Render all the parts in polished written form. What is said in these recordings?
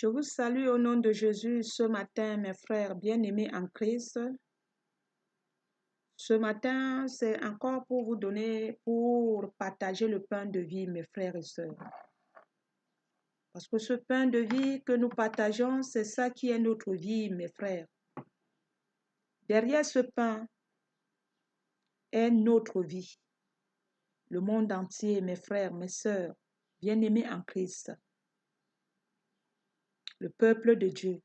Je vous salue au nom de Jésus ce matin, mes frères bien-aimés en Christ. Ce matin, c'est encore pour vous donner, pour partager le pain de vie, mes frères et sœurs. Parce que ce pain de vie que nous partageons, c'est ça qui est notre vie, mes frères. Derrière ce pain est notre vie. Le monde entier, mes frères, mes sœurs, bien-aimés en Christ. Le peuple de Dieu.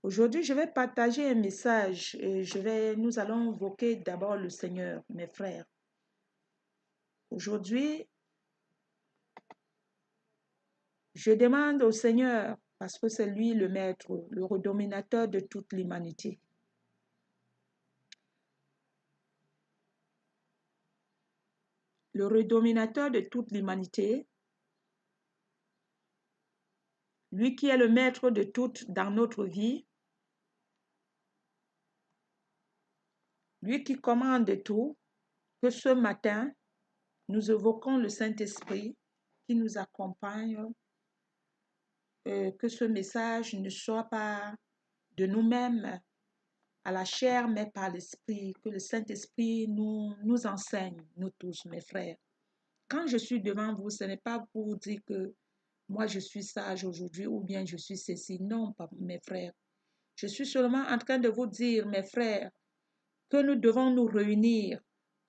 Aujourd'hui, je vais partager un message et nous allons invoquer d'abord le Seigneur, mes frères. Aujourd'hui, je demande au Seigneur, parce que c'est lui le maître, le redominateur de toute l'humanité. Le redominateur de toute l'humanité, lui qui est le maître de tout dans notre vie, lui qui commande tout, que ce matin, nous évoquons le Saint-Esprit qui nous accompagne, que ce message ne soit pas de nous-mêmes à la chair, mais par l'Esprit, que le Saint-Esprit nous enseigne, nous tous, mes frères. Quand je suis devant vous, ce n'est pas pour vous dire que moi je suis sage aujourd'hui ou bien je suis ceci. Non, pas mes frères. Je suis seulement en train de vous dire, mes frères, que nous devons nous réunir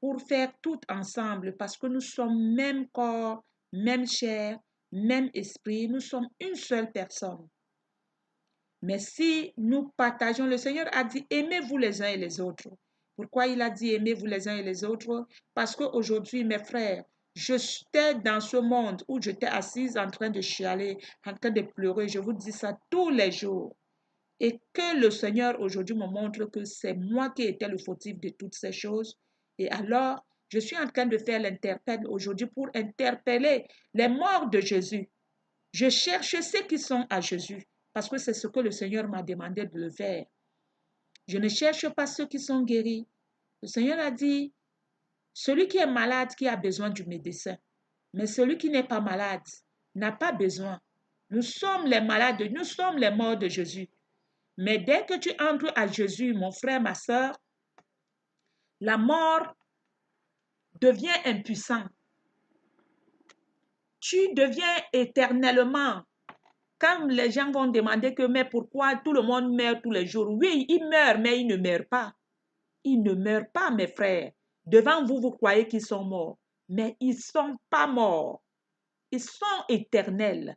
pour faire tout ensemble parce que nous sommes même corps, même chair, même esprit. Nous sommes une seule personne. Mais si nous partageons, le Seigneur a dit, aimez-vous les uns et les autres. Pourquoi il a dit, aimez-vous les uns et les autres? Parce qu'aujourd'hui, mes frères, j'étais dans ce monde où j'étais assise en train de chialer, en train de pleurer. Je vous dis ça tous les jours. Et que le Seigneur aujourd'hui me montre que c'est moi qui étais le fautif de toutes ces choses. Et alors, je suis en train de faire l'interpelle aujourd'hui pour interpeller les morts de Jésus. Je cherche ceux qui sont à Jésus parce que c'est ce que le Seigneur m'a demandé de le faire. Je ne cherche pas ceux qui sont guéris. Le Seigneur a dit, celui qui est malade qui a besoin du médecin, mais celui qui n'est pas malade n'a pas besoin. Nous sommes les malades, nous sommes les morts de Jésus. Mais dès que tu entres à Jésus, mon frère, ma soeur, la mort devient impuissante. Tu deviens éternellement. Quand les gens vont demander que, mais pourquoi tout le monde meurt tous les jours? Oui, ils meurent, mais ils ne meurent pas. Ils ne meurent pas, mes frères. Devant vous, vous croyez qu'ils sont morts. Mais ils ne sont pas morts. Ils sont éternels.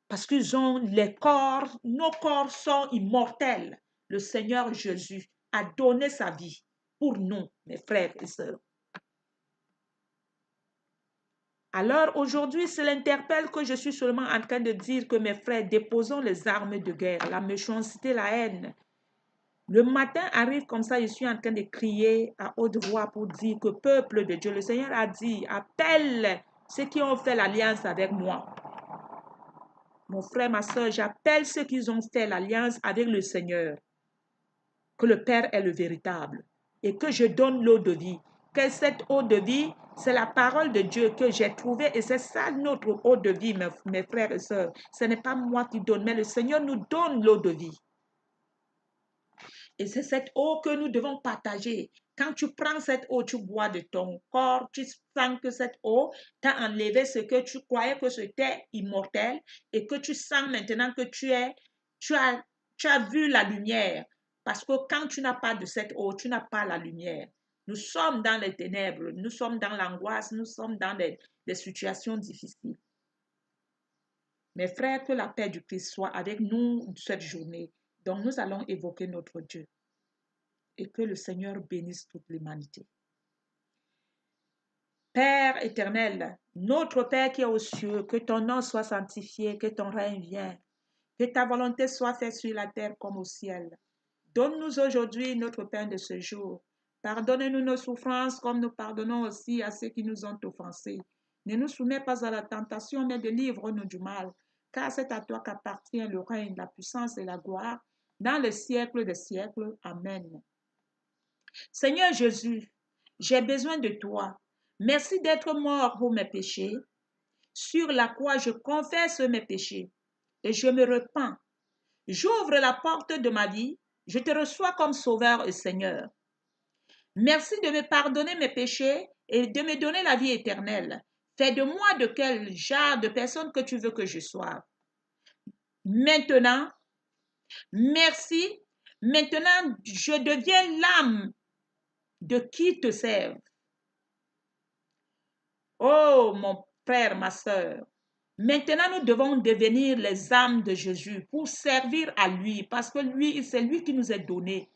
Parce qu'ils ont les corps, nos corps sont immortels. Le Seigneur Jésus a donné sa vie pour nous, mes frères et sœurs. Alors aujourd'hui, c'est l'interpelle que je suis seulement en train de dire que mes frères, déposons les armes de guerre, la méchanceté, la haine. Le matin arrive comme ça, je suis en train de crier à haute voix pour dire que peuple de Dieu, le Seigneur a dit, appelle ceux qui ont fait l'alliance avec moi. Mon frère, ma soeur, j'appelle ceux qui ont fait l'alliance avec le Seigneur. Que le Père est le véritable et que je donne l'eau de vie. Que cette eau de vie, c'est la parole de Dieu que j'ai trouvée et c'est ça notre eau de vie, mes frères et sœurs. Ce n'est pas moi qui donne, mais le Seigneur nous donne l'eau de vie. Et c'est cette eau que nous devons partager. Quand tu prends cette eau, tu bois de ton corps, tu sens que cette eau t'a enlevé ce que tu croyais que c'était immortel et que tu sens maintenant que tu as vu la lumière. Parce que quand tu n'as pas de cette eau, tu n'as pas la lumière. Nous sommes dans les ténèbres, nous sommes dans l'angoisse, nous sommes dans des situations difficiles. Mes frères, que la paix du Christ soit avec nous cette journée. Donc nous allons évoquer notre Dieu et que le Seigneur bénisse toute l'humanité. Père éternel, notre Père qui est aux cieux, que ton nom soit sanctifié, que ton règne vienne, que ta volonté soit faite sur la terre comme au ciel. Donne-nous aujourd'hui notre pain de ce jour. Pardonne-nous nos souffrances comme nous pardonnons aussi à ceux qui nous ont offensés. Ne nous soumets pas à la tentation, mais délivre-nous du mal. Car c'est à toi qu'appartient le règne, la puissance et la gloire dans les siècles des siècles. Amen. Seigneur Jésus, j'ai besoin de toi. Merci d'être mort pour mes péchés. Sur la croix, je confesse mes péchés. et je me repens. J'ouvre la porte de ma vie, je te reçois comme Sauveur et Seigneur. Merci de me pardonner mes péchés et de me donner la vie éternelle. Fais de moi de quel genre de personne que tu veux que je sois. Maintenant, merci. Maintenant, je deviens l'âme de qui te serve. Oh, mon frère, ma soeur. Maintenant, nous devons devenir les âmes de Jésus pour servir à lui, parce que lui, c'est lui qui nous a donné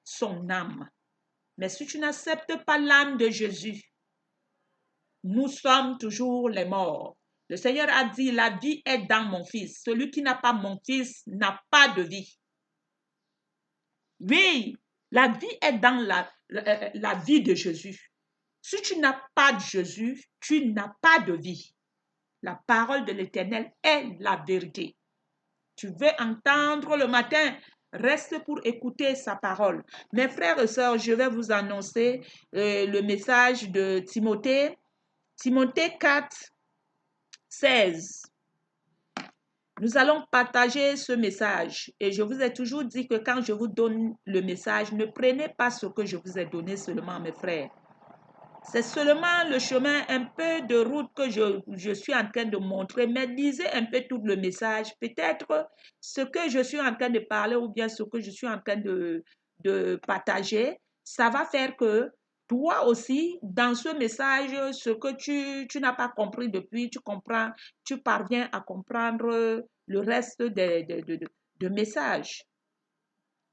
son âme. Mais si tu n'acceptes pas l'âme de Jésus, nous sommes toujours les morts. Le Seigneur a dit, la vie est dans mon Fils. Celui qui n'a pas mon Fils n'a pas de vie. Oui, la vie est dans la vie de Jésus. Si tu n'as pas de Jésus, tu n'as pas de vie. La parole de l'Éternel est la vérité. Tu veux entendre le matin, reste pour écouter sa parole. Mes frères et sœurs, je vais vous annoncer le message de Timothée. Timothée 4, 16. Nous allons partager ce message et je vous ai toujours dit que quand je vous donne le message, ne prenez pas ce que je vous ai donné seulement, mes frères. C'est seulement le chemin, un peu de route que je suis en train de montrer, mais lisez un peu tout le message. Peut-être ce que je suis en train de parler ou bien ce que je suis en train de partager, ça va faire que toi aussi, dans ce message, ce que tu n'as pas compris depuis, tu comprends, tu parviens à comprendre le reste de message.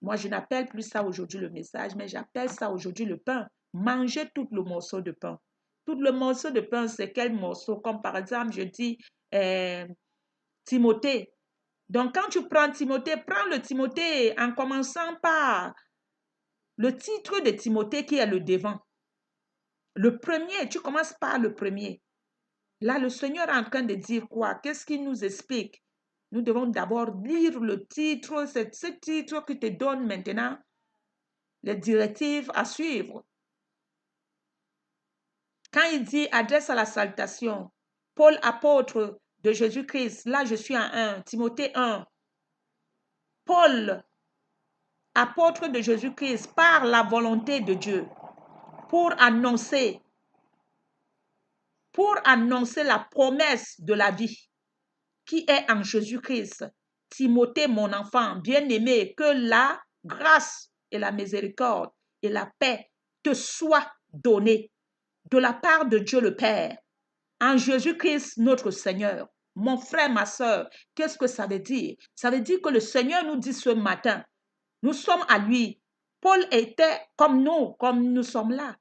Moi, je n'appelle plus ça aujourd'hui le message, mais j'appelle ça aujourd'hui le pain. Mangez tout le morceau de pain. Tout le morceau de pain, c'est quel morceau? Comme par exemple, je dis Timothée. Donc, quand tu prends Timothée, prends le Timothée en commençant par le titre de Timothée qui est le devant. Le premier, tu commences par le premier. Là, le Seigneur est en train de dire quoi? Qu'est-ce qu'il nous explique? Nous devons d'abord lire le titre, c'est ce titre qui te donne maintenant les directives à suivre. Quand il dit adresse à la salutation, Paul, apôtre de Jésus-Christ, là je suis en 1, Timothée 1. Paul, apôtre de Jésus-Christ, par la volonté de Dieu, pour annoncer la promesse de la vie qui est en Jésus-Christ. Timothée, mon enfant, bien-aimé, que la grâce et la miséricorde et la paix te soient données de la part de Dieu le Père, en Jésus-Christ notre Seigneur. Mon frère, ma soeur, qu'est-ce que ça veut dire? Ça veut dire que le Seigneur nous dit ce matin, nous sommes à lui. Paul était comme nous sommes là.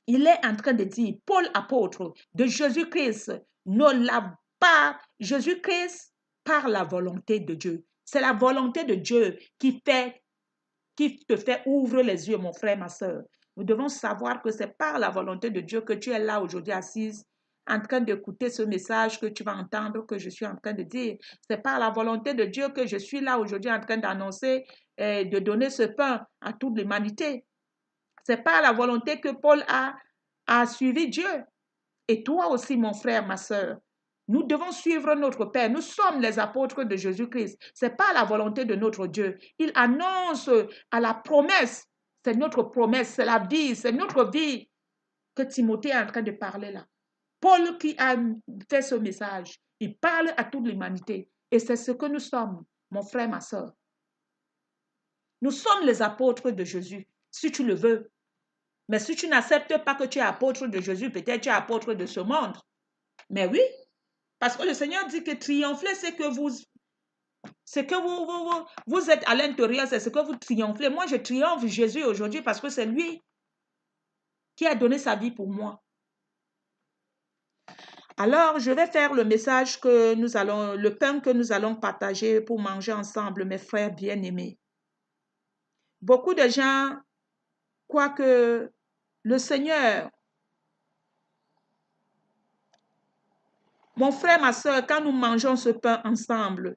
Il est en train de dire, Paul apôtre de Jésus-Christ, ne l'a pas, Jésus-Christ par la volonté de Dieu. C'est la volonté de Dieu qui te fait ouvrir les yeux, mon frère, ma soeur. Nous devons savoir que c'est par la volonté de Dieu que tu es là aujourd'hui assise, en train d'écouter ce message que tu vas entendre, que je suis en train de dire. C'est par la volonté de Dieu que je suis là aujourd'hui en train d'annoncer, de donner ce pain à toute l'humanité. C'est par la volonté que Paul a suivi Dieu. Et toi aussi, mon frère, ma soeur. Nous devons suivre notre Père. Nous sommes les apôtres de Jésus-Christ. Ce n'est pas la volonté de notre Dieu. Il annonce à la promesse. C'est notre promesse, c'est la vie, c'est notre vie que Timothée est en train de parler là. Paul qui a fait ce message, il parle à toute l'humanité. Et c'est ce que nous sommes, mon frère, ma soeur. Nous sommes les apôtres de Jésus, si tu le veux. Mais si tu n'acceptes pas que tu es apôtre de Jésus, peut-être tu es apôtre de ce monde. Mais oui, parce que le Seigneur dit que triompher, c'est que vous êtes à l'intérieur, c'est ce que vous triomphez. Moi, je triomphe Jésus aujourd'hui parce que c'est lui qui a donné sa vie pour moi. Alors, je vais faire le message que nous allons, le pain que nous allons partager pour manger ensemble, mes frères bien-aimés. Beaucoup de gens croient que le Seigneur, mon frère, ma soeur, quand nous mangeons ce pain ensemble,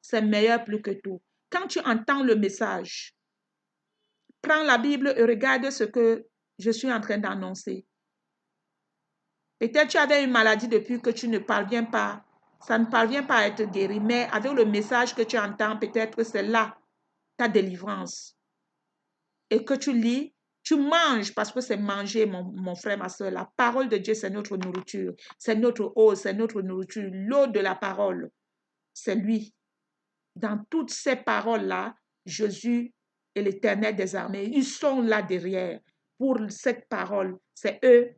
c'est meilleur plus que tout. Quand tu entends le message, prends la Bible et regarde ce que je suis en train d'annoncer. Peut-être tu avais une maladie depuis que tu ne parviens pas Ça ne parvient pas à être guéri, mais avec le message que tu entends, peut-être que c'est là ta délivrance. Et que tu lis, tu manges parce que c'est manger, mon frère, ma soeur. La parole de Dieu, c'est notre nourriture. C'est notre eau, c'est notre nourriture. L'eau de la parole, c'est lui. Dans toutes ces paroles-là, Jésus et l'Éternel des armées, ils sont là derrière pour cette parole. C'est eux,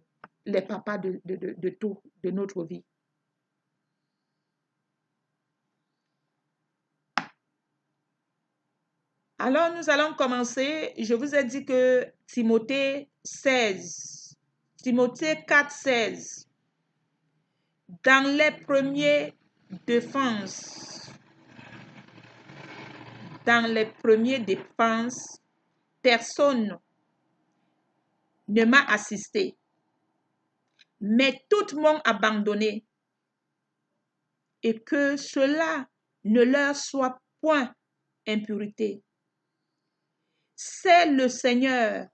les papas de tout, de notre vie. Alors, nous allons commencer. Je vous ai dit que Timothée 16, Timothée 4, 16, dans les premiers défenses, personne ne m'a assisté, mais tout m'ont abandonné, et que cela ne leur soit point impurité. C'est le Seigneur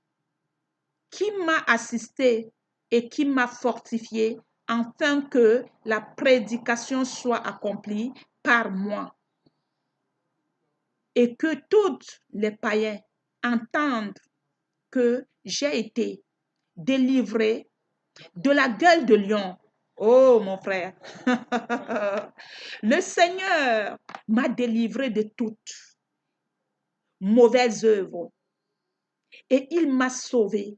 qui m'a assisté et qui m'a fortifié, afin que la prédication soit accomplie par moi, et que tous les païens entendent que j'ai été délivré de la gueule de lion. Oh mon frère, le Seigneur m'a délivré de toutes mauvaises œuvres et il m'a sauvé.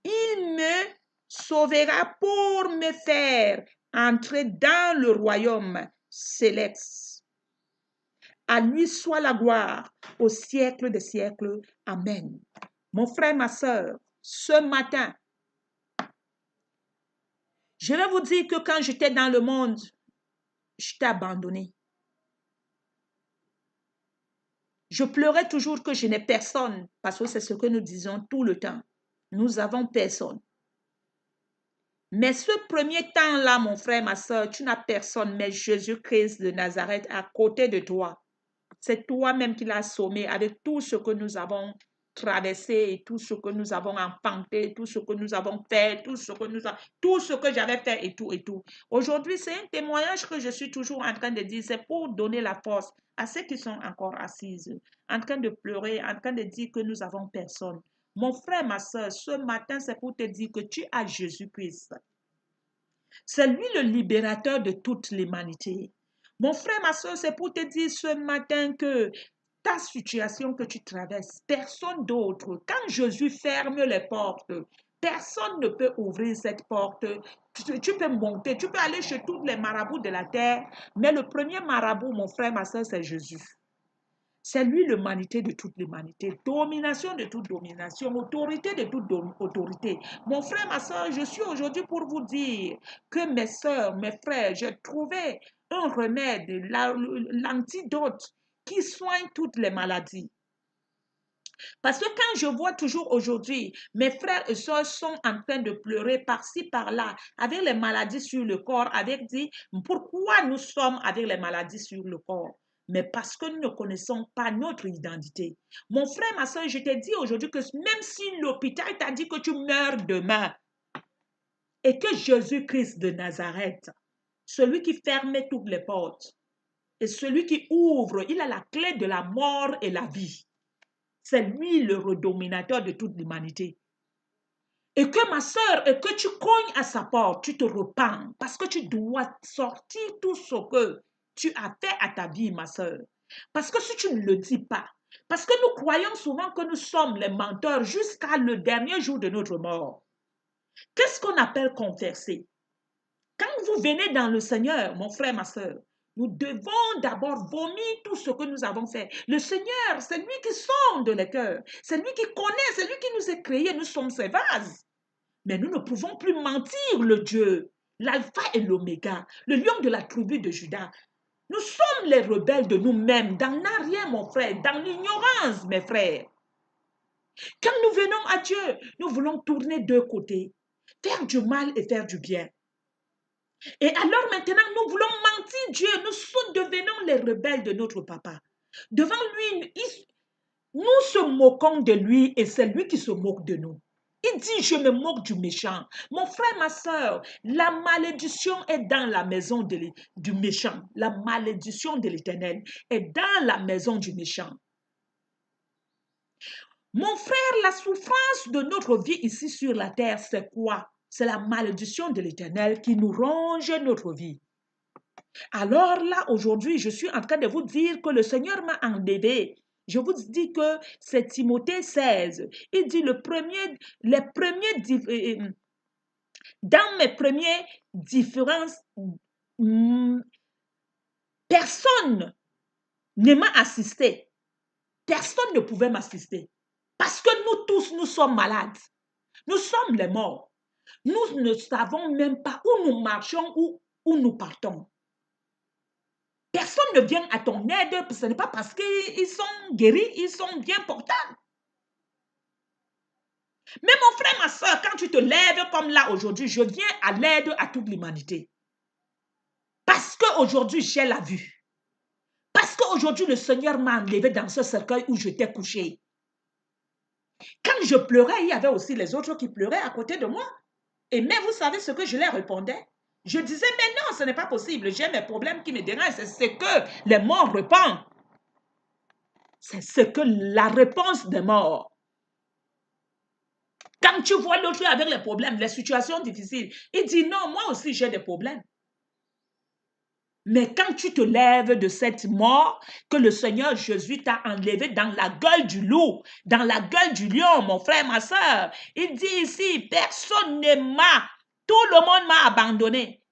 Il me sauvera pour me faire entrer dans le royaume céleste. À lui soit la gloire au siècle des siècles. Amen. Mon frère, ma soeur, ce matin, je vais vous dire que quand j'étais dans le monde, je t'ai abandonné. Je pleurais toujours que je n'ai personne, parce que c'est ce que nous disons tout le temps. Nous avons personne. Mais ce premier temps-là, mon frère, ma soeur, tu n'as personne, mais Jésus-Christ de Nazareth à côté de toi. C'est toi-même qui l'as assommé avec tout ce que nous avons traversé et tout ce que nous avons empanté, tout ce que nous avons fait, tout ce que j'avais fait et tout et tout. Aujourd'hui, c'est un témoignage que je suis toujours en train de dire, c'est pour donner la force à ceux qui sont encore assises, en train de pleurer, en train de dire que nous avons personne. Mon frère, ma soeur, ce matin, c'est pour te dire que tu as Jésus-Christ. C'est lui le libérateur de toute l'humanité. Mon frère, ma soeur, c'est pour te dire ce matin que ta situation que tu traverses, personne d'autre, quand Jésus ferme les portes, personne ne peut ouvrir cette porte. Tu peux monter, tu peux aller chez tous les marabouts de la terre, mais le premier marabout, mon frère, ma soeur, c'est Jésus. C'est lui l'humanité de toute l'humanité, domination de toute domination, autorité de toute autorité. Mon frère, ma soeur, je suis aujourd'hui pour vous dire que mes soeurs, mes frères, j'ai trouvé un remède, l'antidote qui soigne toutes les maladies. Parce que quand je vois toujours aujourd'hui, mes frères et soeurs sont en train de pleurer par-ci, par-là, avec les maladies sur le corps, avec dit, pourquoi nous sommes avec les maladies sur le corps? Mais parce que nous ne connaissons pas notre identité. Mon frère, ma soeur, je te dis aujourd'hui que même si l'hôpital t'a dit que tu meurs demain, et que Jésus-Christ de Nazareth, celui qui fermait toutes les portes, et celui qui ouvre, il a la clé de la mort et la vie. C'est lui le redominateur de toute l'humanité. Et que ma soeur, et que tu cognes à sa porte, tu te repens parce que tu dois sortir tout ce que tu as fait à ta vie, ma soeur. Parce que si tu ne le dis pas, parce que nous croyons souvent que nous sommes les menteurs jusqu'à le dernier jour de notre mort. Qu'est-ce qu'on appelle confesser? Quand vous venez dans le Seigneur, mon frère, ma soeur, nous devons d'abord vomir tout ce que nous avons fait. Le Seigneur, c'est lui qui sonde les cœurs. C'est lui qui connaît, c'est lui qui nous a créés. Nous sommes ses vases. Mais nous ne pouvons plus mentir le Dieu, l'alpha et l'oméga, le lion de la tribu de Juda. Nous sommes les rebelles de nous-mêmes, dans l'arrière, mon frère, dans l'ignorance, mes frères. Quand nous venons à Dieu, nous voulons tourner deux côtés, faire du mal et faire du bien. Et alors maintenant, nous voulons mentir Dieu. Nous devenons les rebelles de notre papa. Devant lui, nous se moquons de lui et c'est lui qui se moque de nous. Il dit, je me moque du méchant. Mon frère, ma soeur, la malédiction est dans la maison du méchant. La malédiction de l'Éternel est dans la maison du méchant. Mon frère, la souffrance de notre vie ici sur la terre, c'est quoi? C'est la malédiction de l'Éternel qui nous ronge notre vie. Alors là, aujourd'hui, je suis en train de vous dire que le Seigneur m'a enlevé. Je vous dis que c'est Timothée 16. Il dit dans mes premières différences, personne ne m'a assisté. Personne ne pouvait m'assister. Parce que nous tous, nous sommes malades. Nous sommes les morts. Nous ne savons même pas où nous marchons ou où nous partons. Personne ne vient à ton aide. Ce n'est pas parce qu'ils sont guéris, ils sont bien portables. Mais mon frère, ma soeur, quand tu te lèves comme là aujourd'hui, je viens à l'aide à toute l'humanité. Parce qu'aujourd'hui, j'ai la vue. Parce qu'aujourd'hui, le Seigneur m'a enlevé dans ce cercueil où j'étais couché. Quand je pleurais, il y avait aussi les autres qui pleuraient à côté de moi. Et mais vous savez ce que je leur répondais? Je disais, mais non, ce n'est pas possible. J'ai mes problèmes qui me dérangent. C'est ce que les morts répondent. C'est ce que la réponse des morts. Quand tu vois l'autre avec les problèmes, les situations difficiles, il dit, non, moi aussi j'ai des problèmes. Mais quand tu te lèves de cette mort que le Seigneur Jésus t'a enlevé dans la gueule du loup, dans la gueule du lion, mon frère, ma soeur, il dit ici, personne ne m'a, tout le monde m'a abandonné.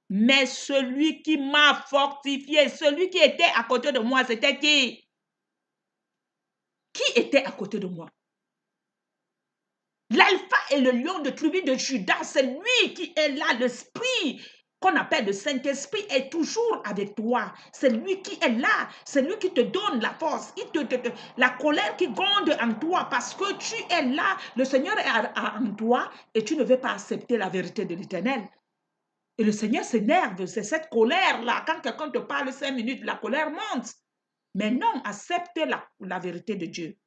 Mais celui qui m'a fortifié, celui qui était à côté de moi, c'était qui? Qui était à côté de moi? L'alpha et le lion de tribu de Judas, c'est lui qui est là, l'esprit qu'on appelle le Saint-Esprit est toujours avec toi. C'est lui qui est là. C'est lui qui te donne la force. La colère qui gronde en toi parce que tu es là. Le Seigneur est en toi et tu ne veux pas accepter la vérité de l'Éternel. Et le Seigneur s'énerve. C'est cette colère-là. Quand quelqu'un te parle 5 minutes, la colère monte. Mais non, accepte la vérité de Dieu.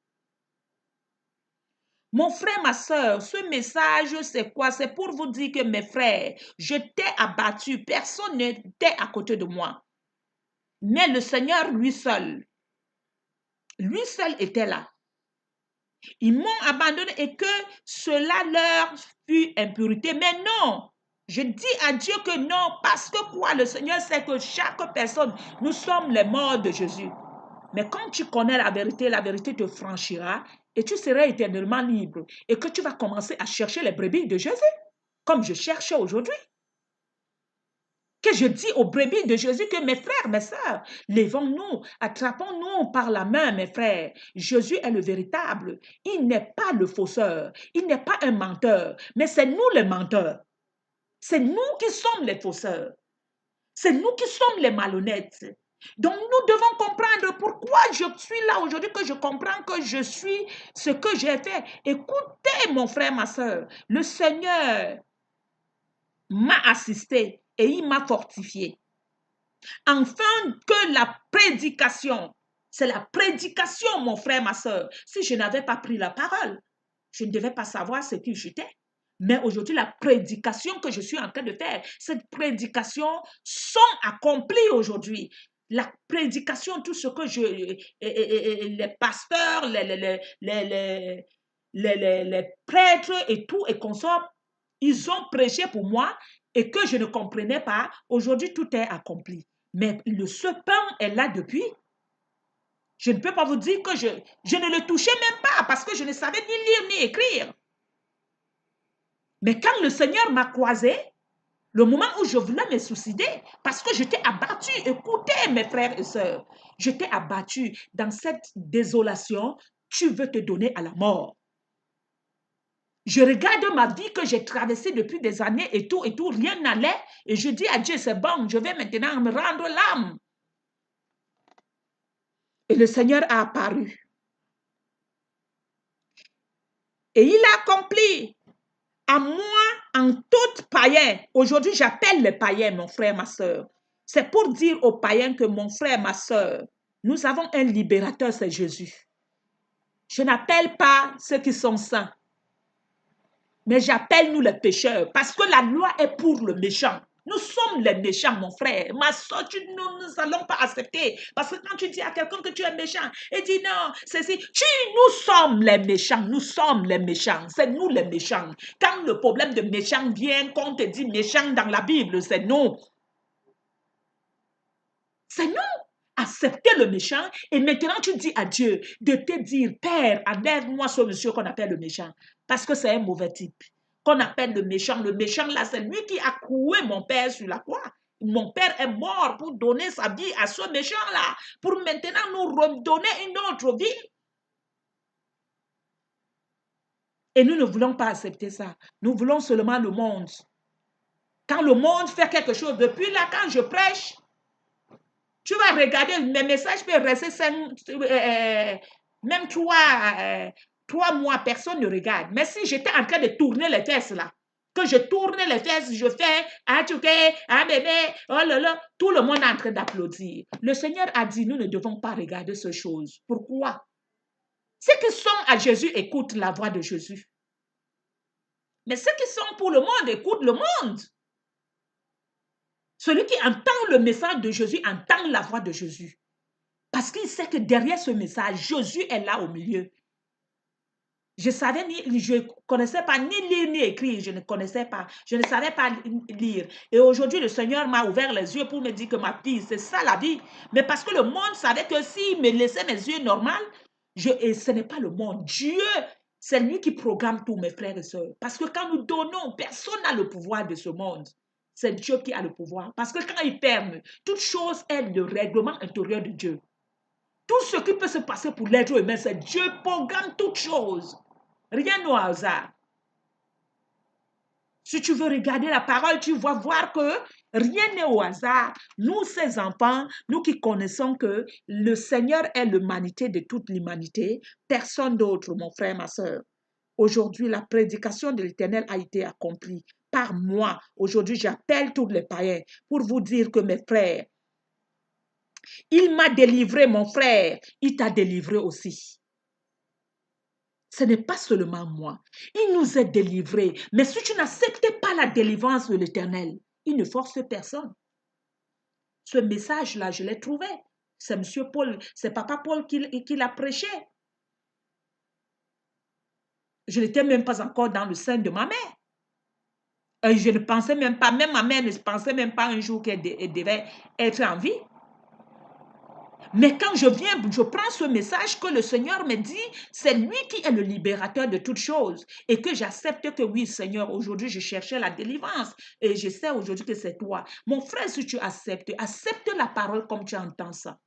Mon frère, ma soeur, ce message, c'est quoi? C'est pour vous dire que mes frères, je t'ai abattu, personne n'était à côté de moi. Mais le Seigneur, lui seul était là. Ils m'ont abandonné et que cela leur fut impurité. Mais non, je dis à Dieu que non, parce que quoi? Le Seigneur sait que chaque personne, nous sommes les morts de Jésus. Mais quand tu connais la vérité te franchira et tu seras éternellement libre et que tu vas commencer à chercher les brebis de Jésus, comme je cherche aujourd'hui. Que je dis aux brebis de Jésus que mes frères, mes sœurs, levons-nous, attrapons-nous par la main, mes frères. Jésus est le véritable. Il n'est pas le fausseur. Il n'est pas un menteur. Mais c'est nous les menteurs. C'est nous qui sommes les fausseurs. C'est nous qui sommes les malhonnêtes. Donc, nous devons comprendre pourquoi je suis là aujourd'hui, que je comprends que je suis ce que j'ai fait. Écoutez, mon frère, ma soeur, le Seigneur m'a assisté et il m'a fortifié. Afin que la prédication, c'est la prédication, mon frère, ma soeur. Si je n'avais pas pris la parole, je ne devais pas savoir ce qui j'étais. Mais aujourd'hui, la prédication que je suis en train de faire, cette prédication sont accomplies aujourd'hui. La prédication, tout ce que les pasteurs, les prêtres et tout et consorts, ils ont prêché pour moi et que je ne comprenais pas. Aujourd'hui, tout est accompli. Mais ce pain est là depuis. Je ne peux pas vous dire que je ne le touchais même pas parce que je ne savais ni lire ni écrire. Mais quand le Seigneur m'a croisé, le moment où je voulais me suicider, parce que j'étais abattue, écoutez mes frères et sœurs, j'étais abattue dans cette désolation, tu veux te donner à la mort. Je regarde ma vie que j'ai traversée depuis des années et tout, rien n'allait. Et je dis à Dieu, c'est bon, je vais maintenant me rendre l'âme. Et le Seigneur a apparu. Et il a accompli à moi, en tout païen. Aujourd'hui, j'appelle les païens, mon frère, ma soeur. C'est pour dire aux païens que mon frère, ma soeur, nous avons un libérateur, c'est Jésus. Je n'appelle pas ceux qui sont saints. Mais j'appelle nous les pécheurs parce que la loi est pour le méchant. Nous sommes les méchants, mon frère. Ma soeur, nous allons pas accepter. Parce que quand tu dis à quelqu'un que tu es méchant, et dit non, nous sommes les méchants. Nous sommes les méchants. C'est nous les méchants. Quand le problème de méchant vient, qu'on te dit méchant dans la Bible, c'est nous. C'est nous. Accepter le méchant. Et maintenant, tu dis à Dieu de te dire, Père, enlève-moi ce monsieur qu'on appelle le méchant. Parce que c'est un mauvais type. Qu'on appelle le méchant. Le méchant, là, c'est lui qui a cloué mon père sur la croix. Mon père est mort pour donner sa vie à ce méchant-là. Pour maintenant nous redonner une autre vie. Et nous ne voulons pas accepter ça. Nous voulons seulement le monde. Quand le monde fait quelque chose, depuis là, quand je prêche, tu vas regarder, mes messages peuvent rester même 3 mois, personne ne regarde. Mais si j'étais en train de tourner les fesses là, que je tourne les fesses, je fais ah tu sais, ah bébé, oh là là, tout le monde est en train d'applaudir. Le Seigneur a dit, nous ne devons pas regarder ces choses. Pourquoi? Ceux qui sont à Jésus écoutent la voix de Jésus. Mais ceux qui sont pour le monde écoutent le monde. Celui qui entend le message de Jésus entend la voix de Jésus. Parce qu'il sait que derrière ce message, Jésus est là au milieu. Je ne connaissais pas ni lire ni écrire, je ne connaissais pas, je ne savais pas lire. Et aujourd'hui, le Seigneur m'a ouvert les yeux pour me dire que ma fille, c'est ça la vie. Mais parce que le monde savait que s'il me laissait mes yeux normaux, et ce n'est pas le monde. Dieu, c'est lui qui programme tous mes frères et sœurs. Parce que quand nous donnons, personne n'a le pouvoir de ce monde. C'est Dieu qui a le pouvoir. Parce que quand il ferme, toute chose est le règlement intérieur de Dieu. Tout ce qui peut se passer pour l'être humain, c'est Dieu programme toutes choses. Rien au hasard. Si tu veux regarder la parole, tu vas voir que rien n'est au hasard. Nous, ces enfants, nous qui connaissons que le Seigneur est l'humanité de toute l'humanité, personne d'autre, mon frère, ma soeur. Aujourd'hui, la prédication de l'Éternel a été accomplie par moi. Aujourd'hui, j'appelle tous les païens pour vous dire que mes frères, il m'a délivré, mon frère, il t'a délivré aussi. Ce n'est pas seulement moi. Il nous est délivré. Mais si tu n'acceptes pas la délivrance de l'Éternel, il ne force personne. Ce message-là, je l'ai trouvé. C'est Monsieur Paul, c'est Papa Paul qui l'a prêché. Je n'étais même pas encore dans le sein de ma mère. Et je ne pensais même pas, même ma mère ne pensait même pas un jour qu'elle devait être en vie. Mais quand je viens, je prends ce message que le Seigneur me dit, c'est lui qui est le libérateur de toutes choses. Et que j'accepte que oui, Seigneur, aujourd'hui, je cherchais la délivrance. Et je sais aujourd'hui que c'est toi. Mon frère, si tu acceptes, accepte la parole comme tu entends ça.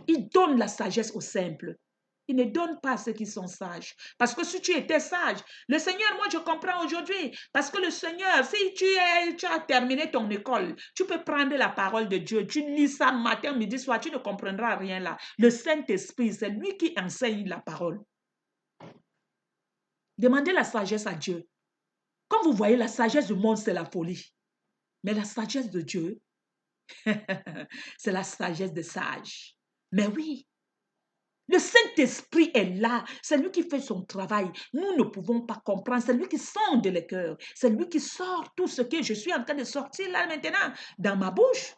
Il donne la sagesse aux simples. Il ne donne pas à ceux qui sont sages. Parce que si tu étais sage, le Seigneur, moi je comprends aujourd'hui. Parce que le Seigneur, si tu as terminé ton école, tu peux prendre la parole de Dieu. Tu lis ça matin, midi, soir, tu ne comprendras rien là. Le Saint-Esprit, c'est lui qui enseigne la parole. Demandez la sagesse à Dieu. Comme vous voyez, la sagesse du monde, c'est la folie. Mais la sagesse de Dieu, c'est la sagesse des sages. Mais oui, le Saint-Esprit est là. C'est lui qui fait son travail. Nous ne pouvons pas comprendre. C'est lui qui sonde les cœurs. C'est lui qui sort tout ce que je suis en train de sortir là maintenant dans ma bouche.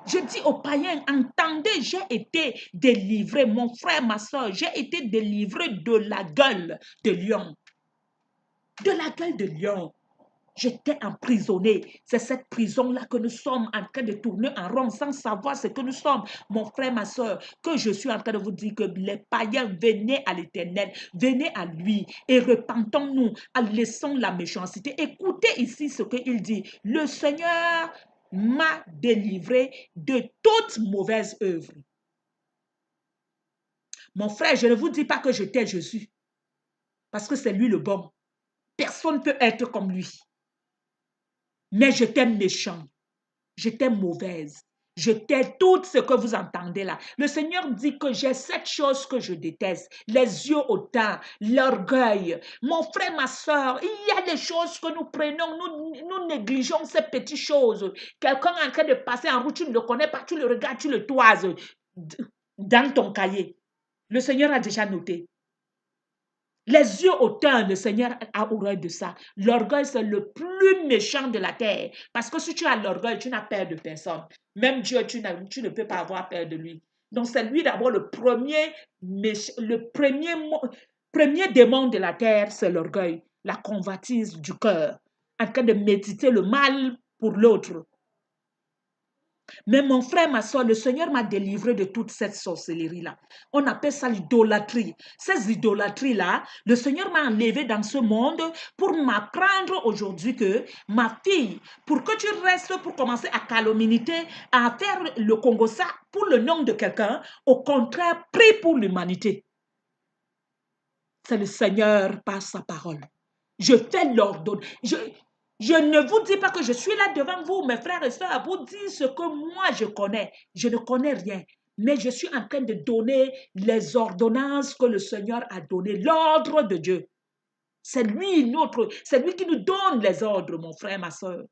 Je dis aux païens, entendez, j'ai été délivré. Mon frère, ma soeur, j'ai été délivré de la gueule de lion. De la gueule de lion. J'étais emprisonné. C'est cette prison-là que nous sommes en train de tourner en rond sans savoir ce que nous sommes. Mon frère, ma soeur, que je suis en train de vous dire que les païens, venez à l'Éternel, venez à lui et repentons-nous, laissons la méchanceté. Écoutez ici ce qu'il dit. Le Seigneur m'a délivré de toute mauvaise œuvre. Mon frère, je ne vous dis pas que je t'ai Jésus, parce que c'est lui le bon. Personne ne peut être comme lui. Mais j'étais méchant, j'étais mauvaise, j'étais tout ce que vous entendez là. Le Seigneur dit que j'ai cette chose que je déteste, les yeux hautains, l'orgueil. Mon frère, ma soeur, il y a des choses que nous prenons, nous négligeons ces petites choses. Quelqu'un est en train de passer en route, tu ne le connais pas, tu le regardes, tu le toises dans ton cahier. Le Seigneur a déjà noté. Les yeux hautains, le Seigneur a horreur de ça. L'orgueil, c'est le plus méchant de la terre. Parce que si tu as l'orgueil, tu n'as peur de personne. Même Dieu, tu ne peux pas avoir peur de lui. Donc, c'est lui d'abord le premier démon de la terre, c'est l'orgueil, la convoitise du cœur, en train de méditer le mal pour l'autre. Mais mon frère, ma soeur, le Seigneur m'a délivré de toute cette sorcellerie-là. On appelle ça l'idolâtrie. Ces idolâtries-là, le Seigneur m'a enlevé dans ce monde pour m'apprendre aujourd'hui que ma fille, pour que tu restes, pour commencer à calomnier, à faire le Congo-ça pour le nom de quelqu'un, au contraire, prie pour l'humanité. C'est le Seigneur par sa parole. Je fais l'ordre. Je ne vous dis pas que je suis là devant vous, mes frères et sœurs, à vous dire ce que moi je connais. Je ne connais rien. Mais je suis en train de donner les ordonnances que le Seigneur a données, l'ordre de Dieu. C'est lui qui nous donne les ordres, mon frère, ma sœur.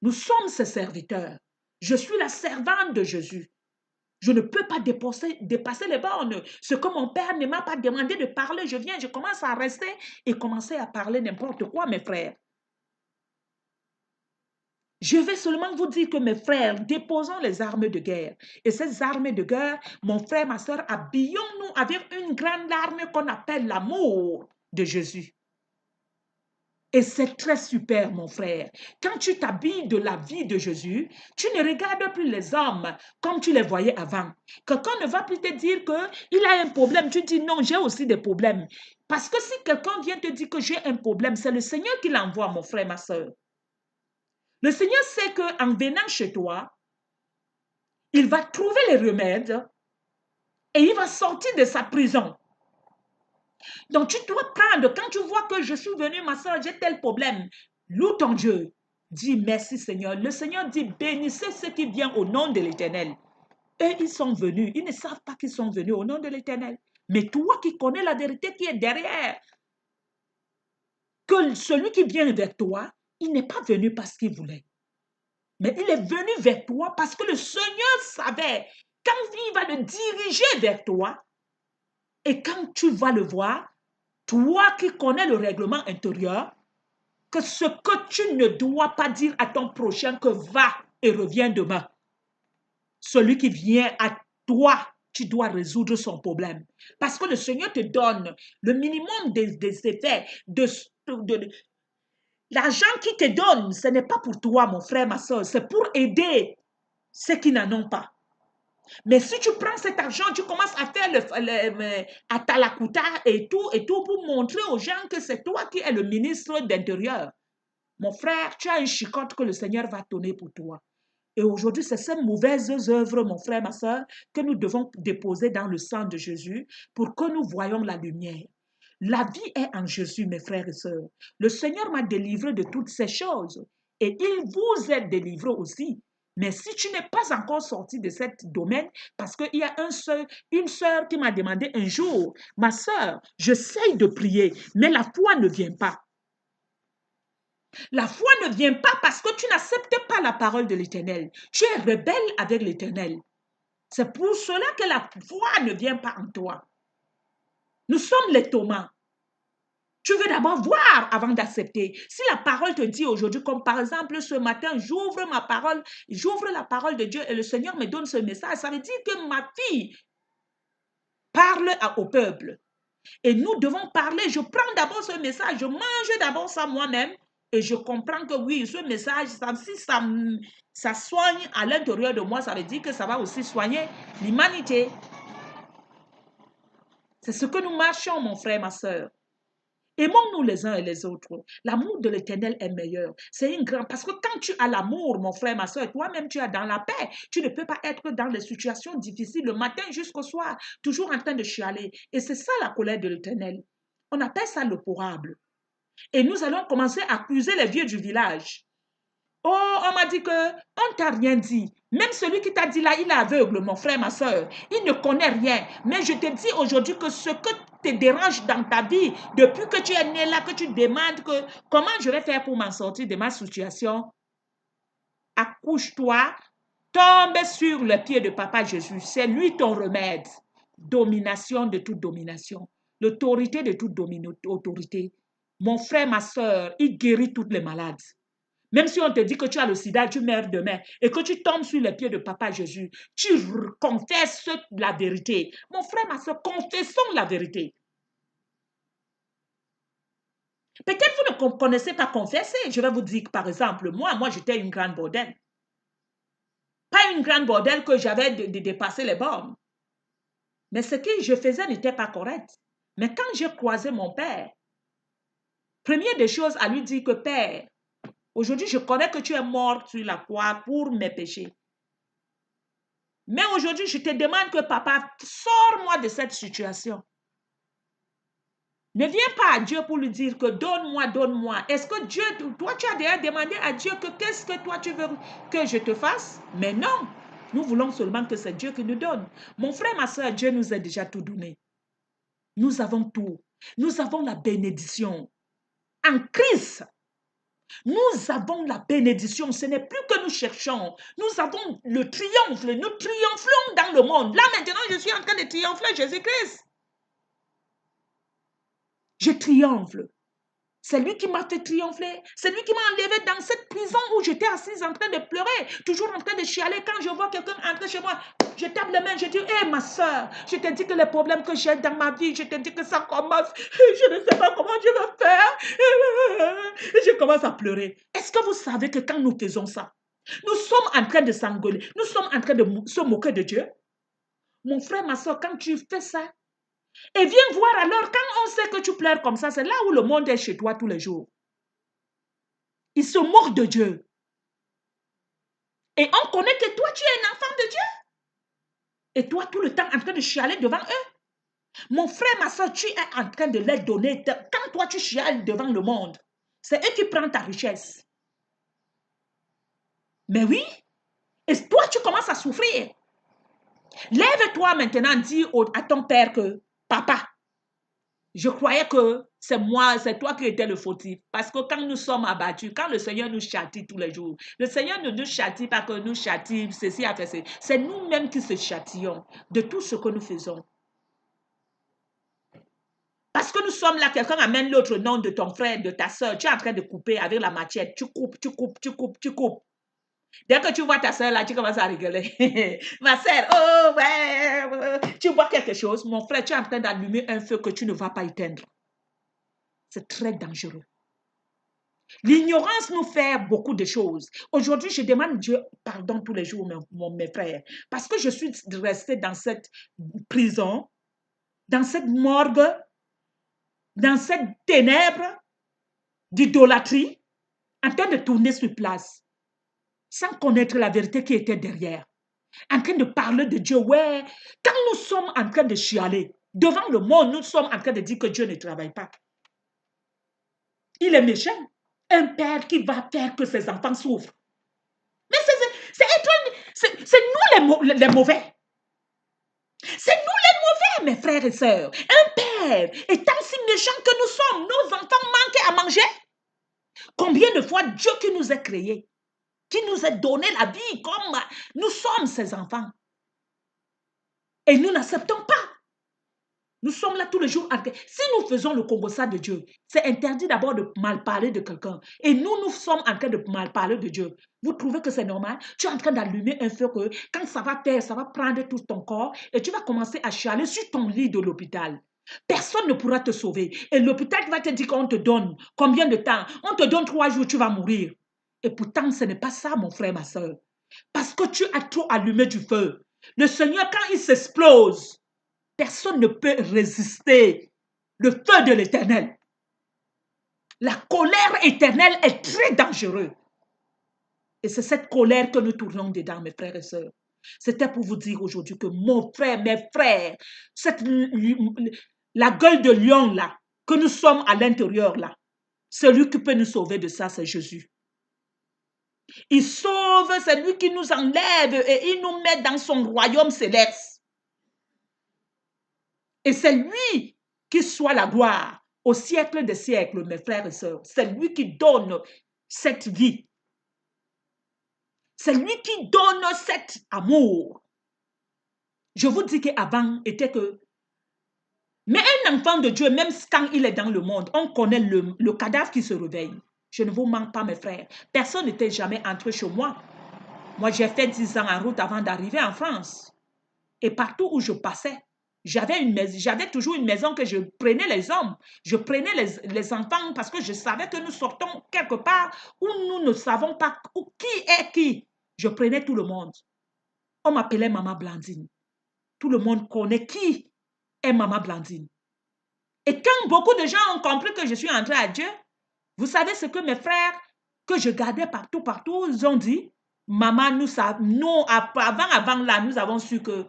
Nous sommes ses serviteurs. Je suis la servante de Jésus. Je ne peux pas dépasser les bornes. Ce que mon père ne m'a pas demandé de parler, je commence à rester et commencer à parler n'importe quoi, mes frères. Je vais seulement vous dire que mes frères, déposons les armes de guerre. Et ces armes de guerre, mon frère, ma soeur, habillons-nous avec une grande arme qu'on appelle l'amour de Jésus. Et c'est très super, mon frère. Quand tu t'habilles de la vie de Jésus, tu ne regardes plus les hommes comme tu les voyais avant. Quelqu'un ne va plus te dire qu'il a un problème. Tu dis non, j'ai aussi des problèmes. Parce que si quelqu'un vient te dire que j'ai un problème, c'est le Seigneur qui l'envoie, mon frère, ma soeur. Le Seigneur sait qu'en venant chez toi, il va trouver les remèdes et il va sortir de sa prison. Donc, tu dois prendre, quand tu vois que je suis venu, ma soeur, j'ai tel problème, loue ton Dieu. Dis merci Seigneur. Le Seigneur dit, bénissez ceux qui viennent au nom de l'Éternel. Eux, ils sont venus. Ils ne savent pas qu'ils sont venus au nom de l'Éternel. Mais toi qui connais la vérité qui est derrière, que celui qui vient vers toi, il n'est pas venu parce qu'il voulait. Mais il est venu vers toi parce que le Seigneur savait, quand il va le diriger vers toi, et quand tu vas le voir, toi qui connais le règlement intérieur, que ce que tu ne dois pas dire à ton prochain que va et reviens demain. Celui qui vient à toi, tu dois résoudre son problème. Parce que le Seigneur te donne le minimum des effets. L'argent qu'il te donne, ce n'est pas pour toi, mon frère, ma soeur, c'est pour aider ceux qui n'en ont pas. Mais si tu prends cet argent, tu commences à faire à talakuta et tout pour montrer aux gens que c'est toi qui es le ministre d'Intérieur. Mon frère, tu as une chicotte que le Seigneur va donner pour toi. Et aujourd'hui, c'est ces mauvaises œuvres, mon frère, ma soeur, que nous devons déposer dans le sang de Jésus pour que nous voyions la lumière. La vie est en Jésus, mes frères et sœurs. Le Seigneur m'a délivré de toutes ces choses. Et il vous est délivré aussi. Mais si tu n'es pas encore sorti de ce domaine, parce qu'il y a une sœur qui m'a demandé un jour, ma sœur, j'essaye de prier, mais la foi ne vient pas. La foi ne vient pas parce que tu n'acceptes pas la parole de l'Éternel. Tu es rebelle avec l'Éternel. C'est pour cela que la foi ne vient pas en toi. Nous sommes les Thomas. Tu veux d'abord voir avant d'accepter. Si la parole te dit aujourd'hui, comme par exemple ce matin, j'ouvre la parole de Dieu et le Seigneur me donne ce message, ça veut dire que ma fille parle au peuple. Et nous devons parler. Je prends d'abord ce message, je mange d'abord ça moi-même et je comprends que oui, ce message, si ça soigne à l'intérieur de moi, ça veut dire que ça va aussi soigner l'humanité. C'est ce que nous marchons, mon frère, ma soeur. Aimons-nous les uns et les autres. L'amour de l'Éternel est meilleur. C'est une grande... Parce que quand tu as l'amour, mon frère, ma soeur, toi-même, tu es dans la paix. Tu ne peux pas être dans les situations difficiles le matin jusqu'au soir, toujours en train de chialer. Et c'est ça la colère de l'Éternel. On appelle ça le pourrable. Et nous allons commencer à accuser les vieux du village. Oh, on m'a dit que on t'a rien dit. Même celui qui t'a dit là, il est aveugle, mon frère, ma soeur. Il ne connaît rien. Mais je te dis aujourd'hui que ce que te dérange dans ta vie, depuis que tu es né là, que tu demandes que comment je vais faire pour m'en sortir de ma situation, accouche-toi, tombe sur le pied de Papa Jésus. C'est lui ton remède. Domination de toute domination. l'autorité de toute autorité. Mon frère, ma soeur, il guérit toutes les malades. Même si on te dit que tu as le sida, tu meurs demain et que tu tombes sur les pieds de Papa Jésus, tu confesses la vérité. Mon frère, ma soeur, confessons la vérité. Peut-être vous ne connaissez pas confesser. Je vais vous dire que, par exemple, moi j'étais une grande bordelle. Pas une grande bordelle que j'avais de dépasser les bornes. Mais ce que je faisais n'était pas correct. Mais quand j'ai croisé mon père, première des choses à lui dire que Père, aujourd'hui je connais que tu es mort sur la croix pour mes péchés. Mais aujourd'hui je te demande que papa, sors-moi de cette situation. Ne viens pas à Dieu pour lui dire que donne-moi, donne-moi. Est-ce que Dieu, toi tu as déjà demandé à Dieu que qu'est-ce que toi tu veux que je te fasse? Mais non, nous voulons seulement que c'est Dieu qui nous donne. Mon frère, ma soeur, Dieu nous a déjà tout donné. Nous avons tout. Nous avons la bénédiction. En Christ, nous avons la bénédiction. Ce n'est plus que nous cherchons. Nous avons le triomphe. Nous triomphons dans le monde. Là maintenant, je suis en train de triompher Jésus-Christ. Je triomphe. C'est lui qui m'a fait triompher. C'est lui qui m'a enlevé dans cette prison où j'étais assise en train de pleurer, toujours en train de chialer. Quand je vois quelqu'un entrer chez moi, je tape les mains, je dis, hé ma soeur, je te dis que les problèmes que j'ai dans ma vie, je te dis que ça commence, je ne sais pas comment je vais faire. Et je commence à pleurer. Est-ce que vous savez que quand nous faisons ça, nous sommes en train de s'engueuler, nous sommes en train de se moquer de Dieu? Mon frère, ma soeur, quand tu fais ça, et viens voir alors, quand on sait que tu pleures comme ça, c'est là où le monde est chez toi tous les jours. Ils se moquent de Dieu. Et on connaît que toi, tu es un enfant de Dieu. Et toi, tout le temps, en train de chialer devant eux. Mon frère, ma soeur, tu es en train de leur donner. Quand toi, tu chiales devant le monde, c'est eux qui prennent ta richesse. Mais oui, et toi, tu commences à souffrir. Lève-toi maintenant, dis à ton père que, papa, je croyais que c'est moi, c'est toi qui étais le fautif. Parce que quand nous sommes abattus, quand le Seigneur nous châtie tous les jours, le Seigneur ne nous châtie pas que nous châtie, ceci a fait ceci. C'est nous-mêmes qui se châtillons de tout ce que nous faisons. Parce que nous sommes là, quelqu'un amène l'autre nom de ton frère, de ta soeur, tu es en train de couper avec la machette, tu coupes, tu coupes, tu coupes, tu coupes. Dès que tu vois ta soeur là, tu commences à rigoler. Ma soeur, oh ouais, tu vois quelque chose, mon frère, tu es en train d'allumer un feu que tu ne vas pas éteindre. C'est très dangereux. L'ignorance nous fait beaucoup de choses. Aujourd'hui, je demande Dieu pardon tous les jours, mes frères, parce que je suis restée dans cette prison, dans cette morgue, dans cette ténèbre d'idolâtrie, en train de tourner sur place, sans connaître la vérité qui était derrière, en train de parler de Dieu. Ouais, quand nous sommes en train de chialer, devant le monde, nous sommes en train de dire que Dieu ne travaille pas. Il est méchant. Un père qui va faire que ses enfants souffrent. Mais c'est nous les mauvais. C'est nous les mauvais, mes frères et sœurs. Un père étant si méchant que nous sommes, nos enfants manquent à manger. Combien de fois Dieu qui nous a créés, qui nous a donné la vie comme nous sommes ses enfants. Et nous n'acceptons pas. Nous sommes là tous les jours. Si nous faisons le Congossa de Dieu, c'est interdit d'abord de mal parler de quelqu'un. Et nous sommes en train de mal parler de Dieu. Vous trouvez que c'est normal? Tu es en train d'allumer un feu que quand ça va faire, ça va prendre tout ton corps et tu vas commencer à chialer sur ton lit de l'hôpital. Personne ne pourra te sauver. Et l'hôpital va te dire qu'on te donne combien de temps? On te donne 3 jours, tu vas mourir. Et pourtant, ce n'est pas ça, mon frère, ma soeur. Parce que tu as trop allumé du feu. Le Seigneur, quand il s'explose, personne ne peut résister le feu de l'Éternel. La colère éternelle est très dangereuse. Et c'est cette colère que nous tournons dedans, mes frères et sœurs. C'était pour vous dire aujourd'hui que mon frère, mes frères, la gueule de lion là, que nous sommes à l'intérieur là, celui qui peut nous sauver de ça, c'est Jésus. Il sauve, c'est lui qui nous enlève et il nous met dans son royaume céleste. Et c'est lui qui soit la gloire au siècle des siècles, mes frères et sœurs. C'est lui qui donne cette vie. C'est lui qui donne cet amour. Je vous dis qu'avant, était que Mais un enfant de Dieu, même quand il est dans le monde, on connaît le cadavre qui se réveille. Je ne vous manque pas, mes frères. Personne n'était jamais entré chez moi. Moi, j'ai fait 10 ans en route avant d'arriver en France. Et partout où je passais, j'avais toujours une maison que je prenais les hommes, je prenais les enfants parce que je savais que nous sortons quelque part où nous ne savons pas qui est qui. Je prenais tout le monde. On m'appelait Maman Blandine. Tout le monde connaît qui est Maman Blandine. Et quand beaucoup de gens ont compris que je suis entrée à Dieu, vous savez ce que mes frères, que je gardais partout, ils ont dit, maman, nous avant là, nous avons su que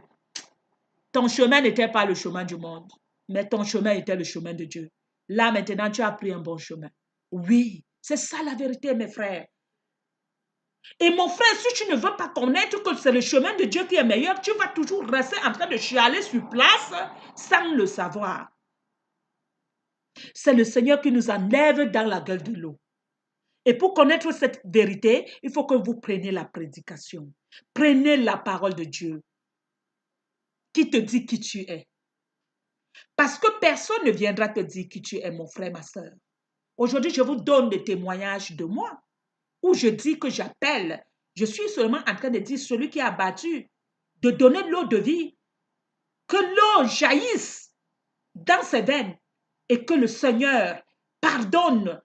ton chemin n'était pas le chemin du monde, mais ton chemin était le chemin de Dieu. Là, maintenant, tu as pris un bon chemin. Oui, c'est ça la vérité, mes frères. Et mon frère, si tu ne veux pas connaître que c'est le chemin de Dieu qui est meilleur, tu vas toujours rester en train de chialer sur place sans le savoir. C'est le Seigneur qui nous enlève dans la gueule de l'eau. Et pour connaître cette vérité, il faut que vous preniez la prédication. Prenez la parole de Dieu qui te dit qui tu es. Parce que personne ne viendra te dire qui tu es, mon frère, ma soeur. Aujourd'hui, je vous donne des témoignages de moi où je dis que j'appelle. Je suis seulement en train de dire celui qui a battu, de donner l'eau de vie, que l'eau jaillisse dans ses veines et que le Seigneur pardonne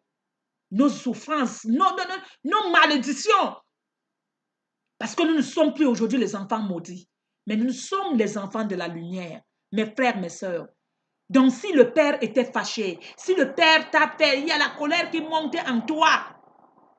nos souffrances, nos malédictions. Parce que nous ne sommes plus aujourd'hui les enfants maudits, mais nous sommes les enfants de la lumière, mes frères, mes sœurs. Donc si le Père était fâché, si le Père t'a fait, il y a la colère qui montait en toi,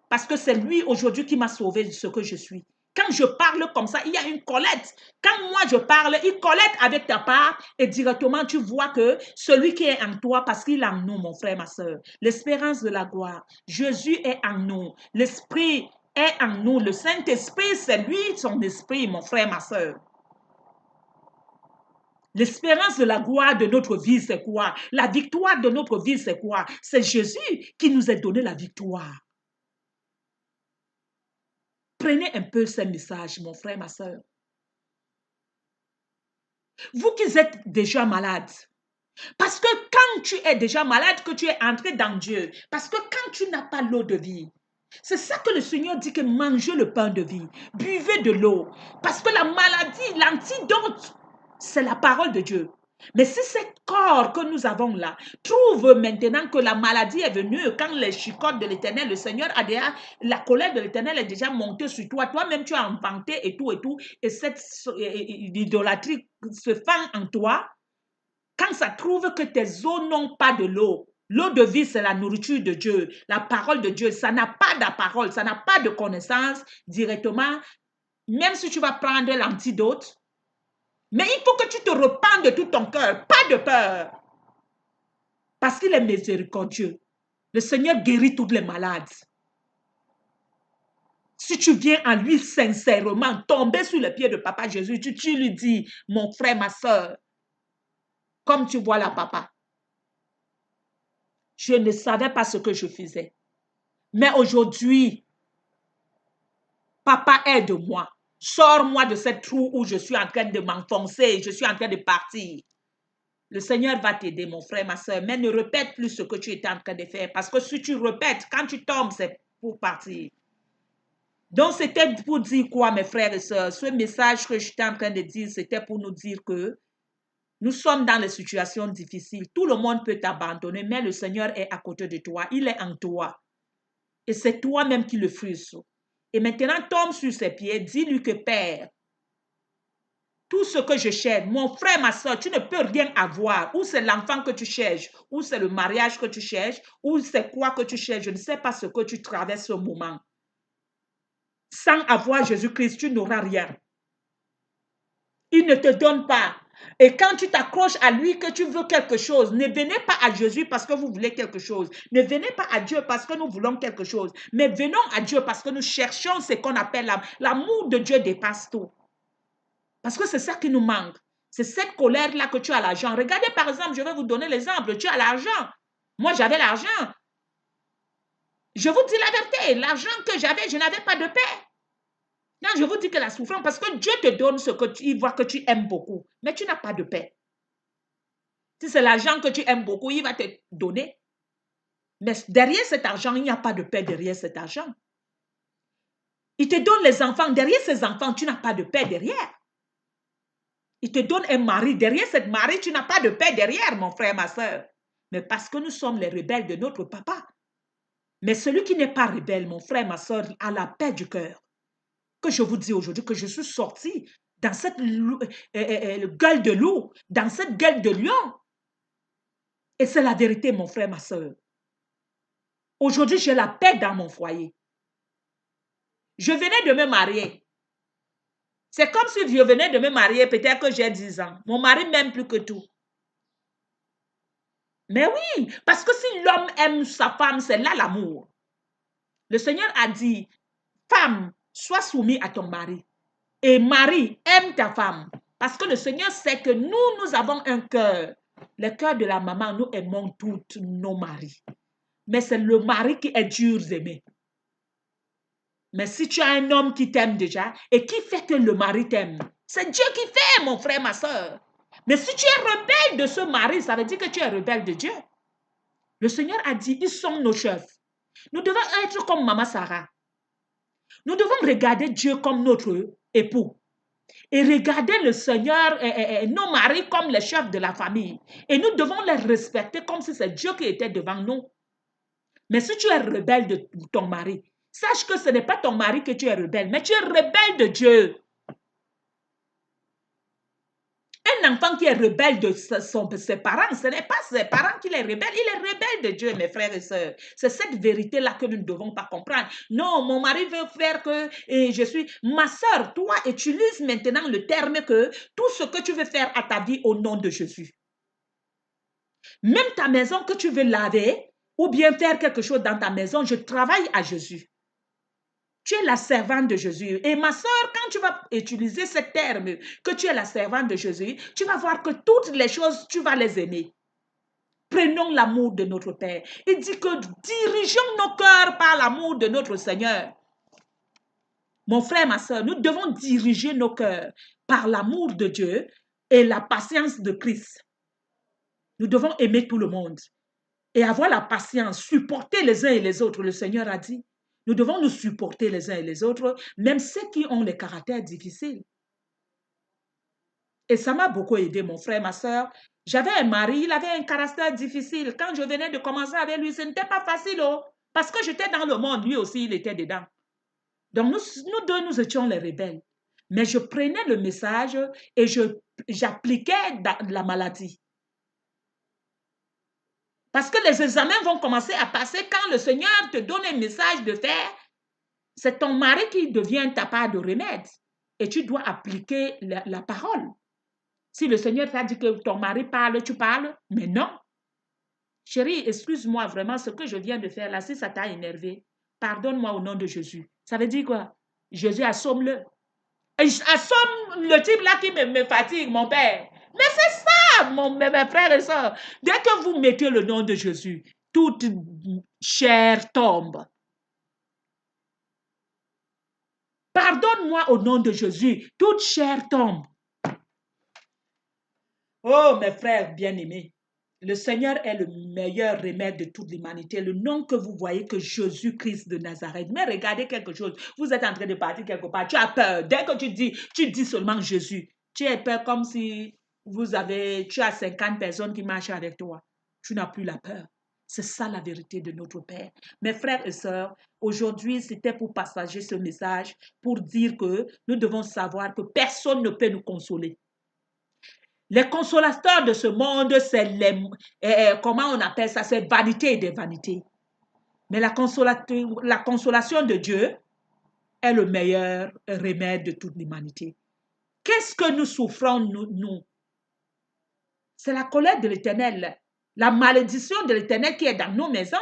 parce que c'est lui aujourd'hui qui m'a sauvé de ce que je suis. Quand je parle comme ça, il y a une colette. Quand moi je parle, il colette avec ta part et directement tu vois que celui qui est en toi, parce qu'il est en nous, mon frère, ma soeur, l'espérance de la gloire, Jésus est en nous, l'Esprit est en nous, le Saint-Esprit, c'est lui, son esprit, mon frère, ma soeur. L'espérance de la gloire de notre vie, c'est quoi? La victoire de notre vie, c'est quoi? C'est Jésus qui nous a donné la victoire. Prenez un peu ce message, mon frère, ma soeur. Vous qui êtes déjà malade, parce que quand tu es déjà malade, que tu es entré dans Dieu, parce que quand tu n'as pas l'eau de vie, c'est ça que le Seigneur dit que mangez le pain de vie, buvez de l'eau, parce que la maladie, l'antidote, c'est la parole de Dieu. Mais si ce corps que nous avons là trouve maintenant que la maladie est venue, quand les chicotes de l'Éternel, le Seigneur a déjà, la colère de l'Éternel est déjà montée sur toi, toi-même tu as inventé et tout, et cette idolâtrie se fend en toi, quand ça trouve que tes os n'ont pas de l'eau, l'eau de vie, c'est la nourriture de Dieu, la parole de Dieu, ça n'a pas de parole, ça n'a pas de connaissance directement, même si tu vas prendre l'antidote, mais il faut que tu te repens de tout ton cœur, pas de peur. Parce qu'il est miséricordieux. Le Seigneur guérit toutes les malades. Si tu viens à lui sincèrement, tomber sur les pieds de Papa Jésus, tu lui dis, mon frère, ma soeur, comme tu vois là, papa, je ne savais pas ce que je faisais. Mais aujourd'hui, papa, aide-moi. Sors-moi de cette trou où je suis en train de m'enfoncer, je suis en train de partir. Le Seigneur va t'aider, mon frère, ma soeur, mais ne répète plus ce que tu étais en train de faire. Parce que si tu répètes, quand tu tombes, c'est pour partir. Donc, c'était pour dire quoi, mes frères et sœurs? Ce message que j'étais en train de dire, c'était pour nous dire que nous sommes dans les situations difficiles. Tout le monde peut t'abandonner, mais le Seigneur est à côté de toi. Il est en toi. Et c'est toi-même qui le frustre. Et maintenant, tombe sur ses pieds, dis-lui que Père, tout ce que je cherche, mon frère, ma soeur, tu ne peux rien avoir. Ou c'est l'enfant que tu cherches, ou c'est le mariage que tu cherches, ou c'est quoi que tu cherches. Je ne sais pas ce que tu traverses au moment. Sans avoir Jésus-Christ, tu n'auras rien. Il ne te donne pas. Et quand tu t'accroches à lui, que tu veux quelque chose, ne venez pas à Jésus parce que vous voulez quelque chose. Ne venez pas à Dieu parce que nous voulons quelque chose. Mais venons à Dieu parce que nous cherchons ce qu'on appelle l'amour de Dieu dépasse tout. Parce que c'est ça qui nous manque. C'est cette colère-là que tu as l'argent. Regardez par exemple, je vais vous donner l'exemple. Tu as l'argent. Moi, j'avais l'argent. Je vous dis la vérité. L'argent que j'avais, je n'avais pas de paix. Non, je vous dis que la souffrance, parce que Dieu te donne ce que il voit que tu aimes beaucoup, mais tu n'as pas de paix. Si c'est l'argent que tu aimes beaucoup, il va te donner. Mais derrière cet argent, il n'y a pas de paix derrière cet argent. Il te donne les enfants. Derrière ces enfants, tu n'as pas de paix derrière. Il te donne un mari. Derrière cette mari, tu n'as pas de paix derrière, mon frère, ma soeur. Mais parce que nous sommes les rebelles de notre papa. Mais celui qui n'est pas rebelle, mon frère, ma soeur, a la paix du cœur. Que je vous dis aujourd'hui que je suis sortie dans cette gueule de loup, dans cette gueule de lion. Et c'est la vérité, mon frère, ma soeur. Aujourd'hui, j'ai la paix dans mon foyer. Je venais de me marier. C'est comme si je venais de me marier, peut-être que j'ai 10 ans. Mon mari m'aime plus que tout. Mais oui, parce que si l'homme aime sa femme, c'est là l'amour. Le Seigneur a dit, femme, sois soumise à ton mari. Et mari, aime ta femme. Parce que le Seigneur sait que nous avons un cœur. Le cœur de la maman, nous aimons tous nos maris. Mais c'est le mari qui est dur d'aimer. Mais si tu as un homme qui t'aime déjà et qui fait que le mari t'aime, c'est Dieu qui fait, mon frère, ma soeur. Mais si tu es rebelle de ce mari, ça veut dire que tu es rebelle de Dieu. Le Seigneur a dit, ils sont nos chefs. Nous devons être comme Maman Sarah. Nous devons regarder Dieu comme notre époux. Et regarder le Seigneur et nos maris comme les chefs de la famille. Et nous devons les respecter comme si c'est Dieu qui était devant nous. Mais si tu es rebelle de ton mari, sache que ce n'est pas ton mari que tu es rebelle, mais tu es rebelle de Dieu. Un enfant qui est rebelle de ses parents, ce n'est pas ses parents qui les rebelle, il est rebelle de Dieu, mes frères et sœurs. C'est cette vérité-là que nous ne devons pas comprendre. Non, mon mari veut faire que je suis... Ma sœur, toi, utilise maintenant le terme que tout ce que tu veux faire à ta vie au nom de Jésus. Même ta maison que tu veux laver ou bien faire quelque chose dans ta maison, je travaille à Jésus. Tu es la servante de Jésus. Et ma soeur, quand tu vas utiliser ce terme, que tu es la servante de Jésus, tu vas voir que toutes les choses, tu vas les aimer. Prenons l'amour de notre Père. Il dit que dirigeons nos cœurs par l'amour de notre Seigneur. Mon frère, ma soeur, nous devons diriger nos cœurs par l'amour de Dieu et la patience de Christ. Nous devons aimer tout le monde et avoir la patience, supporter les uns et les autres. Le Seigneur a dit. Nous devons nous supporter les uns et les autres, même ceux qui ont les caractères difficiles. Et ça m'a beaucoup aidé, mon frère, ma soeur. J'avais un mari, il avait un caractère difficile. Quand je venais de commencer avec lui, ce n'était pas facile, oh, parce que j'étais dans le monde, lui aussi, il était dedans. Donc, nous deux, nous étions les rebelles. Mais je prenais le message et j'appliquais la maladie. Parce que les examens vont commencer à passer quand le Seigneur te donne un message de faire. C'est ton mari qui devient ta part de remède. Et tu dois appliquer la parole. Si le Seigneur t'a dit que ton mari parle, tu parles. Mais non. Chérie, excuse-moi vraiment ce que je viens de faire là. Si ça t'a énervé, pardonne-moi au nom de Jésus. Ça veut dire quoi? Jésus, assomme-le. Assomme le type là qui me fatigue, mon père. Mais c'est ça, mes frères et sœurs. Dès que vous mettez le nom de Jésus, toute chair tombe. Pardonne-moi au nom de Jésus, toute chair tombe. Oh, mes frères bien-aimés, le Seigneur est le meilleur remède de toute l'humanité. Le nom que vous voyez que Jésus-Christ de Nazareth. Mais regardez quelque chose, vous êtes en train de partir quelque part, tu as peur. Dès que tu dis seulement Jésus, tu as peur comme si tu as 50 personnes qui marchent avec toi. Tu n'as plus la peur. C'est ça la vérité de notre Père. Mes frères et sœurs, aujourd'hui, c'était pour partager ce message, pour dire que nous devons savoir que personne ne peut nous consoler. Les consolateurs de ce monde, c'est comment on appelle ça? C'est vanité des vanités. Mais la consolation de Dieu est le meilleur remède de toute l'humanité. Qu'est-ce que nous souffrons, nous? C'est la colère de l'Éternel, la malédiction de l'Éternel qui est dans nos maisons.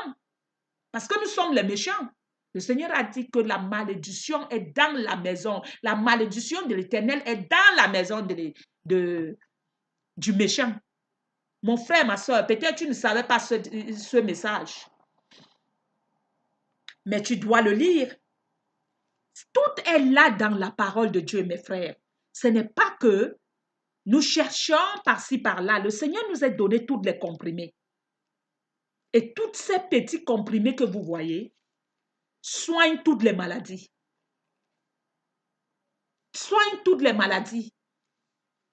Parce que nous sommes les méchants. Le Seigneur a dit que la malédiction est dans la maison. La malédiction de l'Éternel est dans la maison du méchant. Mon frère, ma soeur, peut-être tu ne savais pas ce message. Mais tu dois le lire. Tout est là dans la parole de Dieu, mes frères. Ce n'est pas que Nous cherchons par-ci, par-là. Le Seigneur nous a donné tous les comprimés. Et tous ces petits comprimés que vous voyez soignent toutes les maladies. Soignent toutes les maladies.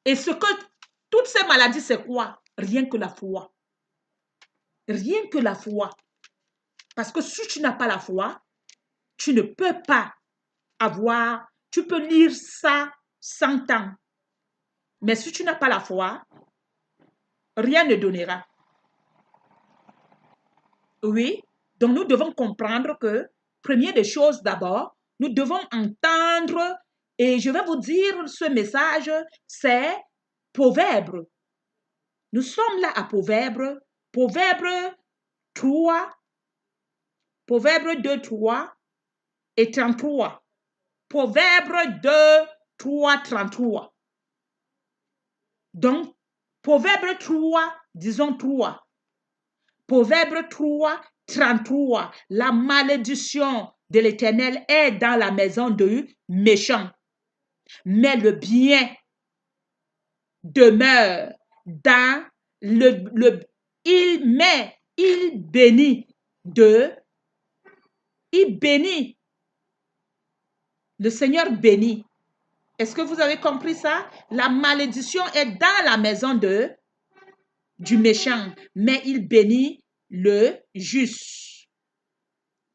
Et toutes ces maladies, c'est quoi? Rien que la foi. Rien que la foi. Parce que si tu n'as pas la foi, tu ne peux pas tu peux lire ça 100 ans. Mais si tu n'as pas la foi, rien ne donnera. Oui, donc nous devons comprendre que, première des choses d'abord, nous devons entendre, et je vais vous dire ce message, c'est Proverbe. Nous sommes là à Proverbe, Proverbe 3, Proverbe 2, 3 et 33. Proverbe 2, 3, 33. Donc, Proverbe 3, disons 3. Proverbe 3, 33. La malédiction de l'Éternel est dans la maison du méchant, mais le bien demeure dans il bénit le Seigneur bénit. Est-ce que vous avez compris ça? La malédiction est dans la maison du méchant, mais il bénit le juste.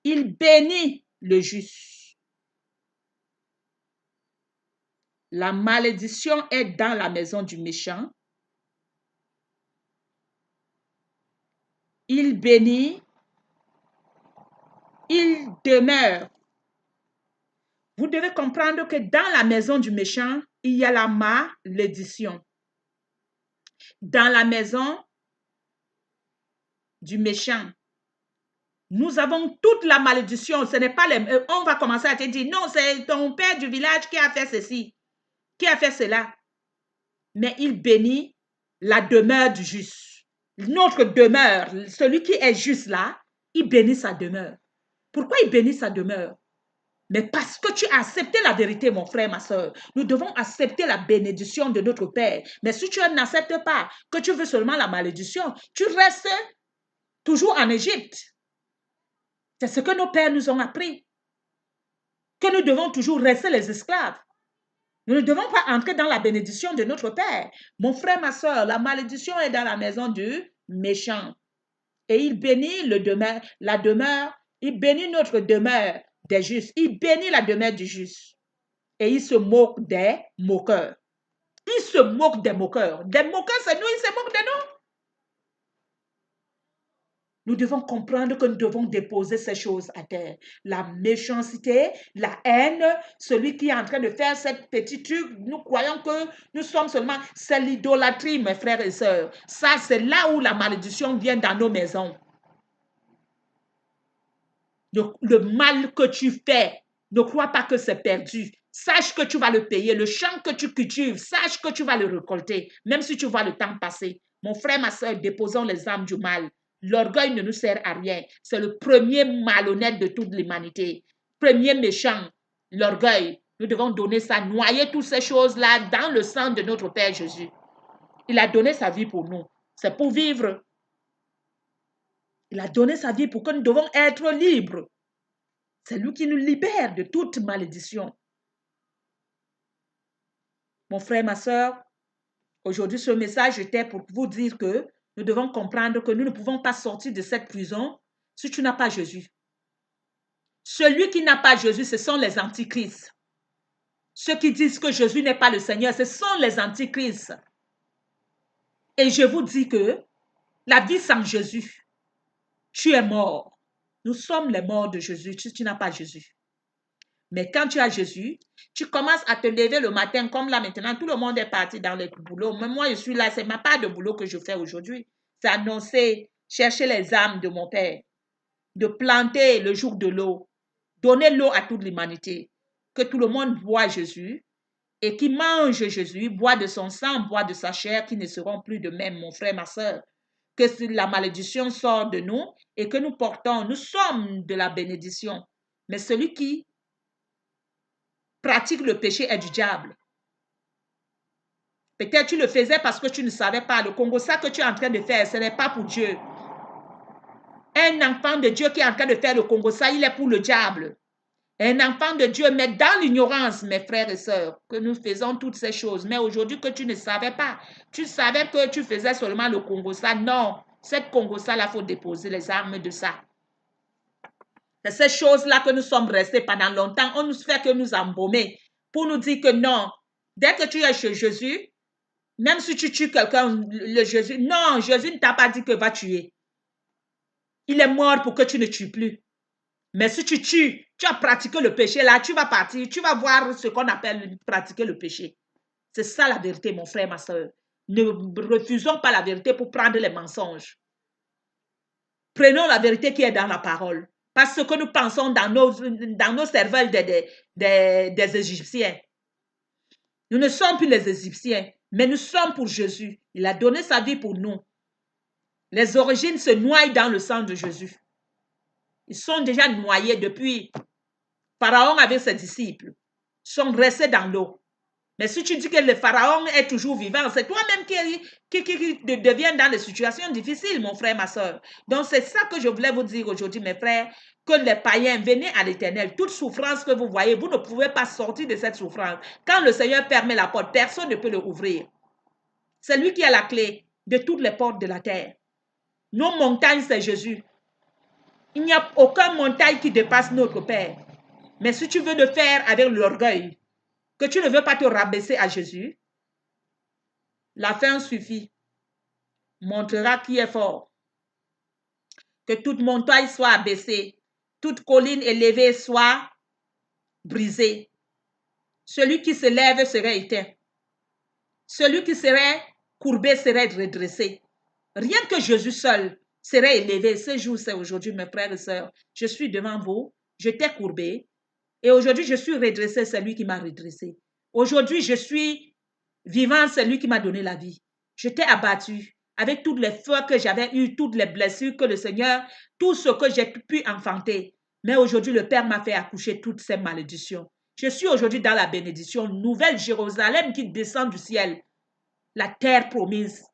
Il bénit le juste. La malédiction est dans la maison du méchant. Il bénit, il demeure. Vous devez comprendre que dans la maison du méchant, il y a la malédiction. Dans la maison du méchant, nous avons toute la malédiction. Ce n'est pas on va commencer à te dire, non, c'est ton père du village qui a fait ceci, qui a fait cela. Mais il bénit la demeure du juste. Notre demeure, celui qui est juste là, il bénit sa demeure. Pourquoi il bénit sa demeure? Mais parce que tu as accepté la vérité, mon frère, ma soeur. Nous devons accepter la bénédiction de notre Père. Mais si tu n'acceptes pas, que tu veux seulement la malédiction, tu restes toujours en Égypte. C'est ce que nos pères nous ont appris. Que nous devons toujours rester les esclaves. Nous ne devons pas entrer dans la bénédiction de notre Père. Mon frère, ma soeur, la malédiction est dans la maison du méchant. Et il bénit la demeure, il bénit notre demeure des justes. Il bénit la demeure du juste. Et il se moque des moqueurs. Il se moque des moqueurs. Des moqueurs, c'est nous, il se moque de nous. Nous devons comprendre que nous devons déposer ces choses à terre. La méchanceté, la haine, celui qui est en train de faire cette petite truc, nous croyons que nous sommes seulement... C'est l'idolâtrie, mes frères et sœurs. Ça, c'est là où la malédiction vient dans nos maisons. Le mal que tu fais, ne crois pas que c'est perdu. Sache que tu vas le payer. Le champ que tu cultives, sache que tu vas le récolter, même si tu vois le temps passer. Mon frère, ma soeur, déposons les âmes du mal. L'orgueil ne nous sert à rien. C'est le premier malhonnête de toute l'humanité. Premier méchant, l'orgueil. Nous devons donner ça, noyer toutes ces choses-là dans le sang de notre Père Jésus. Il a donné sa vie pour nous. C'est pour vivre. Il a donné sa vie pour que nous devons être libres. C'est lui qui nous libère de toute malédiction. Mon frère, ma soeur, aujourd'hui, ce message était pour vous dire que nous devons comprendre que nous ne pouvons pas sortir de cette prison si tu n'as pas Jésus. Celui qui n'a pas Jésus, ce sont les antichrists. Ceux qui disent que Jésus n'est pas le Seigneur, ce sont les antichrists. Et je vous dis que la vie sans Jésus, tu es mort. Nous sommes les morts de Jésus si tu n'as pas Jésus. Mais quand tu as Jésus, tu commences à te lever le matin, comme là maintenant, tout le monde est parti dans les boulots. Même moi, je suis là, c'est ma part de boulot que je fais aujourd'hui. C'est annoncer, chercher les âmes de mon Père, de planter le jour de l'eau, donner l'eau à toute l'humanité, que tout le monde voit Jésus et qui mange Jésus, boit de son sang, boit de sa chair, qui ne seront plus de même, mon frère, ma soeur. Que si la malédiction sort de nous et que nous portons, nous sommes de la bénédiction. Mais celui qui pratique le péché est du diable. Peut-être tu le faisais parce que tu ne savais pas. Le Congo, ça que tu es en train de faire, ce n'est pas pour Dieu. Un enfant de Dieu qui est en train de faire le Congo, ça, il est pour le diable. Un enfant de Dieu, mais dans l'ignorance, mes frères et sœurs, que nous faisons toutes ces choses. Mais aujourd'hui que tu ne savais pas, tu savais que tu faisais seulement le Congo, ça. Non, cette Congo, ça, là, il faut déposer les armes de ça. C'est ces choses-là que nous sommes restés pendant longtemps. On nous fait que nous embaumer pour nous dire que non, dès que tu es chez Jésus, même si tu tues quelqu'un, le Jésus, non, Jésus ne t'a pas dit que va tuer. Il est mort pour que tu ne tues plus. Mais si tu tues, tu as pratiqué le péché, là, tu vas partir, tu vas voir ce qu'on appelle pratiquer le péché. C'est ça la vérité, mon frère, ma soeur. Ne refusons pas la vérité pour prendre les mensonges. Prenons la vérité qui est dans la parole. Parce que nous pensons dans nos cervelles des Égyptiens. Nous ne sommes plus les Égyptiens, mais nous sommes pour Jésus. Il a donné sa vie pour nous. Les origines se noient dans le sang de Jésus. Ils sont déjà noyés depuis. Pharaon avec ses disciples sont restés dans l'eau. Mais si tu dis que le Pharaon est toujours vivant, c'est toi-même qui deviens dans des situations difficiles, mon frère, ma soeur. Donc, c'est ça que je voulais vous dire aujourd'hui, mes frères, que les païens, venez à l'Éternel. Toute souffrance que vous voyez, vous ne pouvez pas sortir de cette souffrance. Quand le Seigneur ferme la porte, personne ne peut l'ouvrir. C'est lui qui a la clé de toutes les portes de la terre. Nos montagnes, c'est Jésus. Il n'y a aucune montagne qui dépasse notre Père. Mais si tu veux le faire avec l'orgueil, que tu ne veux pas te rabaisser à Jésus, la fin suffit. Montrera qui est fort. Que toute montagne soit abaissée, toute colline élevée soit brisée. Celui qui se lève serait éteint. Celui qui serait courbé serait redressé. Rien que Jésus seul serait élevé. Ce jour, c'est aujourd'hui, mes frères et sœurs. Je suis devant vous, je t'ai courbé. Et aujourd'hui, je suis redressé, c'est lui qui m'a redressé. Aujourd'hui, je suis vivant, c'est lui qui m'a donné la vie. Je t'ai abattu avec toutes les feux que j'avais eues, toutes les blessures que le Seigneur, tout ce que j'ai pu enfanter. Mais aujourd'hui, le Père m'a fait accoucher toutes ces malédictions. Je suis aujourd'hui dans la bénédiction, nouvelle Jérusalem qui descend du ciel, la terre promise.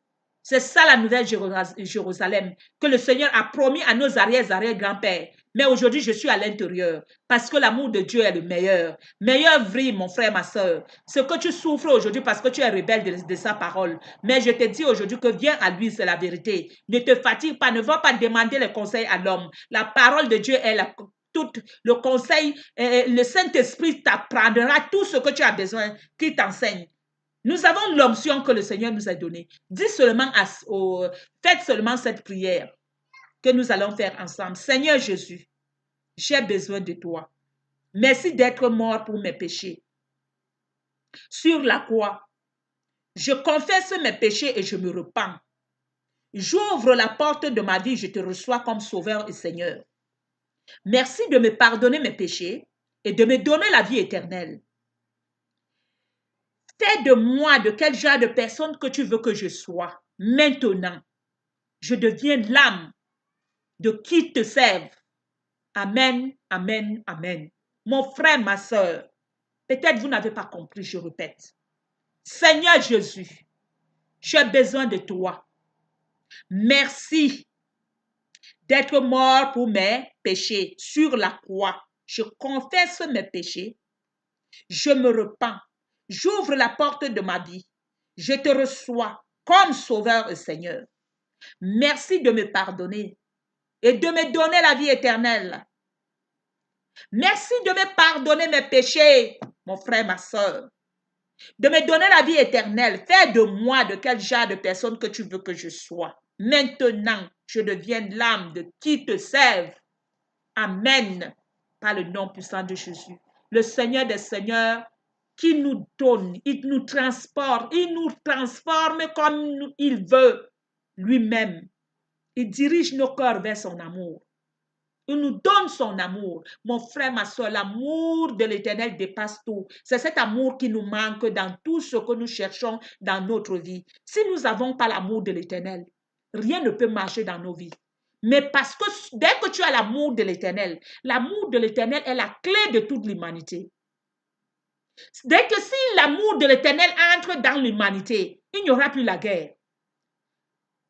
C'est ça la nouvelle Jérusalem que le Seigneur a promis à nos arrière-grands-pères. Mais aujourd'hui, je suis à l'intérieur parce que l'amour de Dieu est le meilleur. Meilleur vie, mon frère, ma soeur. Ce que tu souffres aujourd'hui parce que tu es rebelle de sa parole. Mais je te dis aujourd'hui que viens à lui, c'est la vérité. Ne te fatigue pas, ne va pas demander les conseils à l'homme. La parole de Dieu est tout le conseil. Le Saint-Esprit t'apprendra tout ce que tu as besoin, qu'il t'enseigne. Nous avons l'option que le Seigneur nous a donnée. Faites seulement cette prière que nous allons faire ensemble. Seigneur Jésus, j'ai besoin de toi. Merci d'être mort pour mes péchés. Sur la croix, je confesse mes péchés et je me repens. J'ouvre la porte de ma vie, je te reçois comme Sauveur et Seigneur. Merci de me pardonner mes péchés et de me donner la vie éternelle. Fais de moi de quel genre de personne que tu veux que je sois. Maintenant, je deviens l'âme de qui te serve. Amen, amen, amen. Mon frère, ma soeur, peut-être vous n'avez pas compris, je répète. Seigneur Jésus, j'ai besoin de toi. Merci d'être mort pour mes péchés sur la croix. Je confesse mes péchés. Je me repens. J'ouvre la porte de ma vie. Je te reçois comme Sauveur et Seigneur. Merci de me pardonner et de me donner la vie éternelle. Merci de me pardonner mes péchés, mon frère, ma soeur. De me donner la vie éternelle. Fais de moi de quel genre de personne que tu veux que je sois. Maintenant, je deviens l'âme de qui te serve. Amen. Par le nom puissant de Jésus. Le Seigneur des Seigneurs qui nous donne, il nous transporte, il nous transforme comme il veut lui-même. Il dirige nos cœurs vers son amour. Il nous donne son amour. Mon frère, ma soeur, l'amour de l'Éternel dépasse tout. C'est cet amour qui nous manque dans tout ce que nous cherchons dans notre vie. Si nous n'avons pas l'amour de l'Éternel, rien ne peut marcher dans nos vies. Mais parce que dès que tu as l'amour de l'Éternel est la clé de toute l'humanité. Dès que si l'amour de l'Éternel entre dans l'humanité, il n'y aura plus la guerre.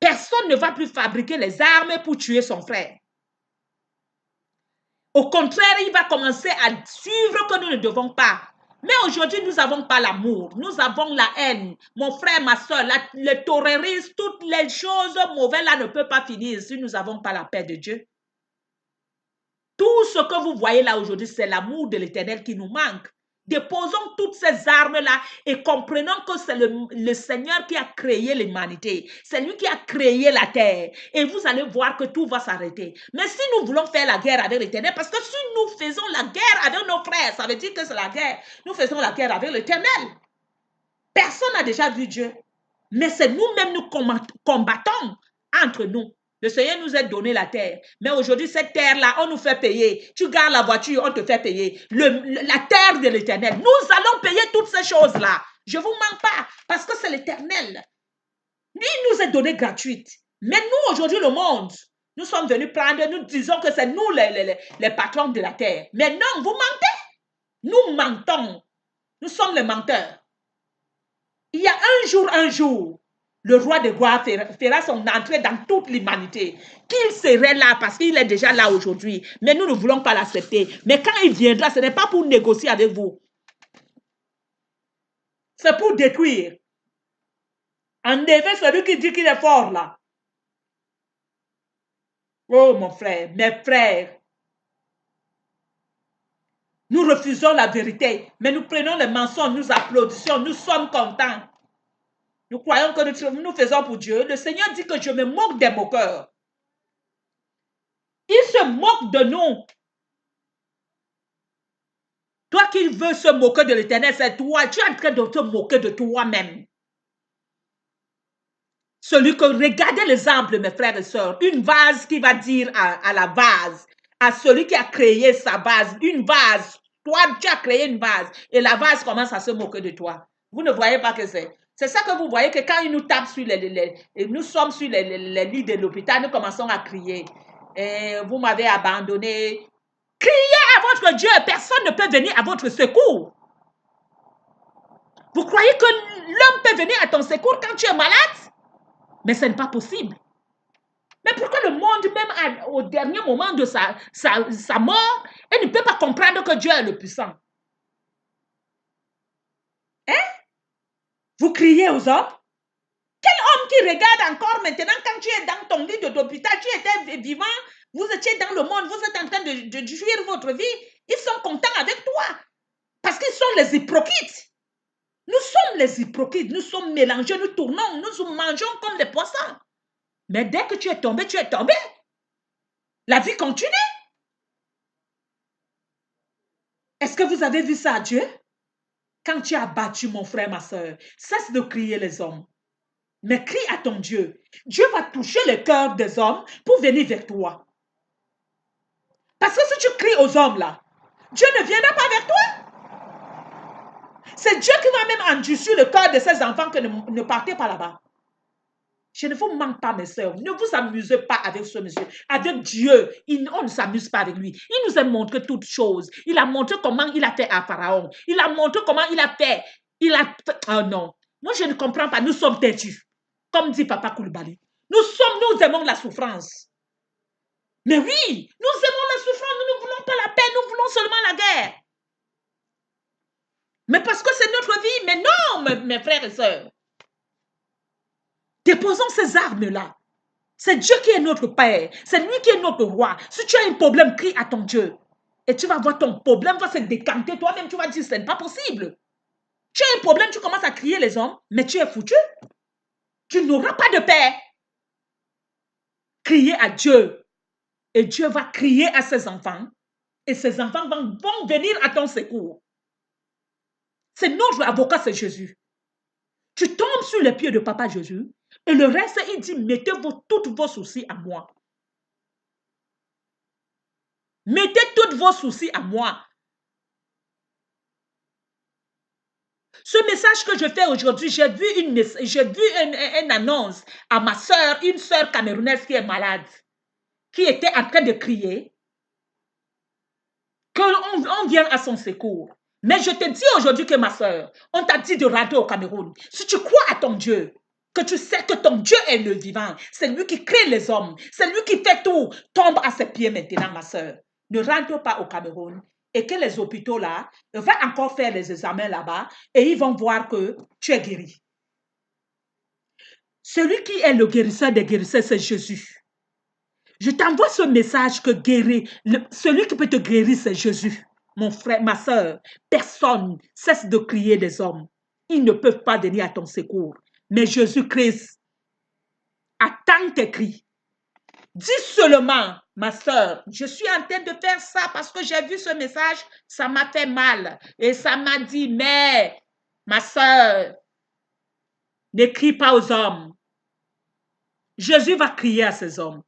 Personne ne va plus fabriquer les armes pour tuer son frère. Au contraire, il va commencer à suivre que nous ne devons pas. Mais aujourd'hui, nous n'avons pas l'amour. Nous avons la haine. Mon frère, ma soeur, le terrorisme, toutes les choses mauvaises là ne peuvent pas finir si nous n'avons pas la paix de Dieu. Tout ce que vous voyez là aujourd'hui, c'est l'amour de l'Éternel qui nous manque. Déposons toutes ces armes-là et comprenons que c'est le Seigneur qui a créé l'humanité. C'est lui qui a créé la terre. Et vous allez voir que tout va s'arrêter. Mais si nous voulons faire la guerre avec l'Éternel, parce que si nous faisons la guerre avec nos frères, ça veut dire que c'est la guerre. Nous faisons la guerre avec l'Éternel. Personne n'a déjà vu Dieu. Mais c'est nous-mêmes nous combattons entre nous. Le Seigneur nous a donné la terre. Mais aujourd'hui, cette terre-là, on nous fait payer. Tu gardes la voiture, on te fait payer. La terre de l'Éternel. Nous allons payer toutes ces choses-là. Je ne vous mens pas, parce que c'est l'Éternel. Lui, il nous a donné gratuite. Mais nous, aujourd'hui, le monde, nous sommes venus prendre, nous disons que c'est nous les patrons de la terre. Mais non, vous mentez. Nous mentons. Nous sommes les menteurs. Il y a un jour, le roi de gloire fera son entrée dans toute l'humanité. Qu'il serait là parce qu'il est déjà là aujourd'hui. Mais nous ne voulons pas l'accepter. Mais quand il viendra, ce n'est pas pour négocier avec vous. C'est pour détruire. Enlever celui qui dit qu'il est fort là. Oh mon frère, mes frères. Nous refusons la vérité. Mais nous prenons les mensonges, nous applaudissons, nous sommes contents. Nous croyons que nous faisons pour Dieu. Le Seigneur dit que je me moque des moqueurs. Il se moque de nous. Toi qui veux se moquer de l'Éternel, c'est toi. Tu es en train de te moquer de toi-même. Celui que, regardez l'exemple, mes frères et sœurs, une vase qui va dire à la vase, à celui qui a créé sa vase, une vase, toi tu as créé une vase, et la vase commence à se moquer de toi. Vous ne voyez pas que c'est. C'est ça que vous voyez que quand il nous tape sur nous sommes sur les lits de l'hôpital, nous commençons à crier. Vous m'avez abandonné. Criez à votre Dieu, personne ne peut venir à votre secours. Vous croyez que l'homme peut venir à ton secours quand tu es malade? Mais ce n'est pas possible. Mais pourquoi le monde, même au dernier moment de sa mort, elle ne peut pas comprendre que Dieu est le puissant? Hein? Vous criez aux hommes? Quel homme qui regarde encore maintenant quand tu es dans ton lit d'hôpital, tu étais vivant, vous étiez dans le monde, vous êtes en train de jouir votre vie, ils sont contents avec toi. Parce qu'ils sont les hypocrites. Nous sommes les hypocrites, nous sommes mélangés, nous tournons, nous mangeons comme des poissons. Mais dès que tu es tombé, tu es tombé. La vie continue. Est-ce que vous avez vu ça à Dieu? Quand tu as battu mon frère, ma soeur, cesse de crier les hommes. Mais crie à ton Dieu. Dieu va toucher le cœur des hommes pour venir vers toi. Parce que si tu cries aux hommes là, Dieu ne viendra pas vers toi. C'est Dieu qui va même endurcir le cœur de ses enfants que ne partez pas là-bas. Je ne vous manque pas, mes soeurs. Ne vous amusez pas avec ce monsieur. Avec Dieu, on ne s'amuse pas avec lui. Il nous a montré toutes choses. Il a montré comment il a fait à Pharaon. Il a montré comment il a fait. Oh non. Moi, je ne comprends pas. Nous sommes têtus. Comme dit Papa Koulibaly. Nous aimons la souffrance. Mais oui, nous aimons la souffrance. Nous ne voulons pas la paix. Nous voulons seulement la guerre. Mais parce que c'est notre vie. Mais non, mes frères et sœurs. Déposons ces armes-là. C'est Dieu qui est notre Père. C'est lui qui est notre roi. Si tu as un problème, crie à ton Dieu. Et tu vas voir ton problème va se décanter. Toi-même, tu vas dire, ce n'est pas possible. Tu as un problème, tu commences à crier les hommes, mais tu es foutu. Tu n'auras pas de paix. Criez à Dieu. Et Dieu va crier à ses enfants. Et ses enfants vont venir à ton secours. C'est notre avocat, c'est Jésus. Tu tombes sur les pieds de Papa Jésus. Et le reste, il dit, mettez tous vos soucis à moi. Mettez tous vos soucis à moi. Ce message que je fais aujourd'hui, j'ai vu une annonce à ma soeur, une soeur camerounaise qui est malade, qui était en train de crier, qu'on vient à son secours. Mais je te dis aujourd'hui que ma soeur, on t'a dit de rentrer au Cameroun. Si tu crois à ton Dieu, que tu sais que ton Dieu est le vivant, c'est lui qui crée les hommes, c'est lui qui fait tout, tombe à ses pieds maintenant, ma soeur. Ne rentre pas au Cameroun et que les hôpitaux là, va encore faire les examens là-bas et ils vont voir que tu es guéri. Celui qui est le guérisseur des guérisseurs, c'est Jésus. Je t'envoie ce message que celui qui peut te guérir, c'est Jésus. Mon frère, ma soeur, personne cesse de crier des hommes. Ils ne peuvent pas venir à ton secours. Mais Jésus-Christ attend tes cris. Dis seulement, ma soeur, je suis en train de faire ça parce que j'ai vu ce message, ça m'a fait mal. Et ça m'a dit, mais, ma soeur, ne crie pas aux hommes. Jésus va crier à ces hommes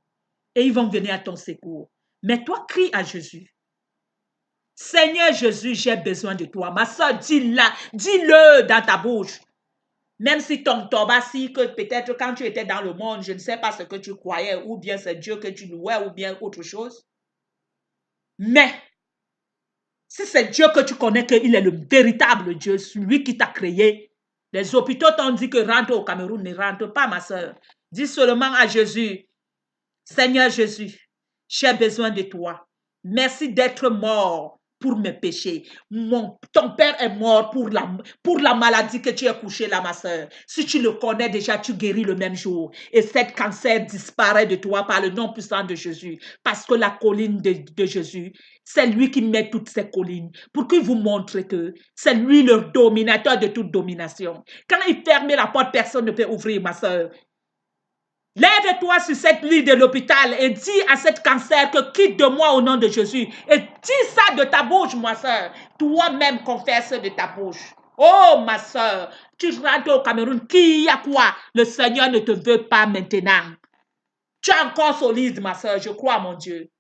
et ils vont venir à ton secours. Mais toi, crie à Jésus. Seigneur Jésus, j'ai besoin de toi. Ma soeur, dis-le dans ta bouche. Même si ton tomba, si que peut-être quand tu étais dans le monde, je ne sais pas ce que tu croyais, ou bien c'est Dieu que tu louais, ou bien autre chose. Mais, si c'est Dieu que tu connais, qu'il est le véritable Dieu, celui qui t'a créé, les hôpitaux t'ont dit que rentre au Cameroun, ne rentre pas, ma soeur. Dis seulement à Jésus, Seigneur Jésus, j'ai besoin de toi. Merci d'être mort pour mes péchés. Ton père est mort pour la maladie que tu as couché là, ma soeur. Si tu le connais déjà, tu guéris le même jour. Et cet cancer disparaît de toi par le nom puissant de Jésus. Parce que la colline de Jésus, c'est lui qui met toutes ces collines. Pour qu'il vous montre que c'est lui le dominateur de toute domination. Quand il ferme la porte, personne ne peut ouvrir, ma soeur. Lève-toi sur cette lit de l'hôpital et dis à cette cancer que quitte de moi au nom de Jésus. Et dis ça de ta bouche, ma soeur. Toi-même confesse de ta bouche. Oh, ma soeur, tu rentres au Cameroun. Qui y a quoi? Le Seigneur ne te veut pas maintenant. Tu es encore solide, ma soeur. Je crois à mon Dieu.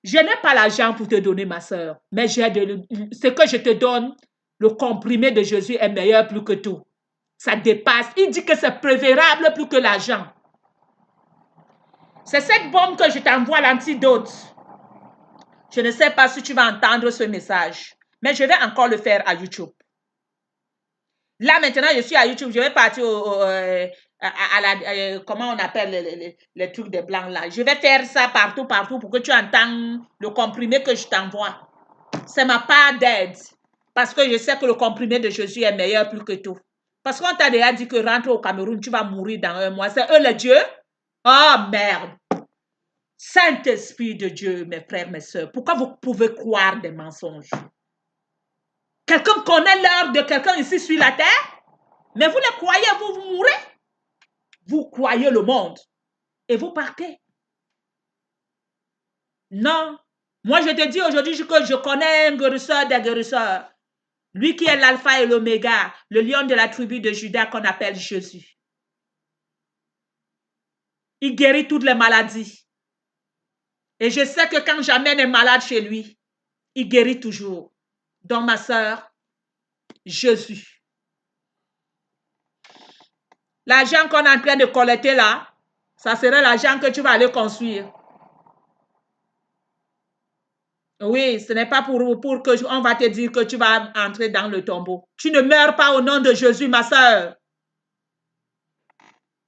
Je n'ai pas l'argent pour te donner, ma soeur. Mais ce que je te donne, le comprimé de Jésus est meilleur plus que tout. Ça dépasse. Il dit que c'est préférable plus que l'argent. C'est cette bombe que je t'envoie, l'antidote. Je ne sais pas si tu vas entendre ce message, mais je vais encore le faire à YouTube. Là, maintenant, je suis à YouTube. Je vais partir comment on appelle les trucs de blancs là. Je vais faire ça partout pour que tu entends le comprimé que je t'envoie. C'est ma part d'aide. Parce que je sais que le comprimé de Jésus est meilleur plus que tout. Parce qu'on t'a déjà dit que rentre au Cameroun, tu vas mourir dans 1 mois. C'est eux les dieux? Oh merde! Saint-Esprit de Dieu, mes frères, mes soeurs, pourquoi vous pouvez croire des mensonges? Quelqu'un connaît l'heure de quelqu'un ici sur la terre? Mais vous les croyez, vous mourrez? Vous croyez le monde et vous partez. Non. Moi, je te dis aujourd'hui que je connais un guérisseur des guérisseurs. Lui qui est l'alpha et l'oméga, le lion de la tribu de Juda qu'on appelle Jésus. Il guérit toutes les maladies. Et je sais que quand j'amène un malade chez lui, il guérit toujours. Donc, ma soeur, Jésus. L'argent qu'on est en train de collecter là, ça serait l'argent que tu vas aller construire. Oui, ce n'est pas pour que on va te dire que tu vas entrer dans le tombeau. Tu ne meurs pas au nom de Jésus, ma soeur.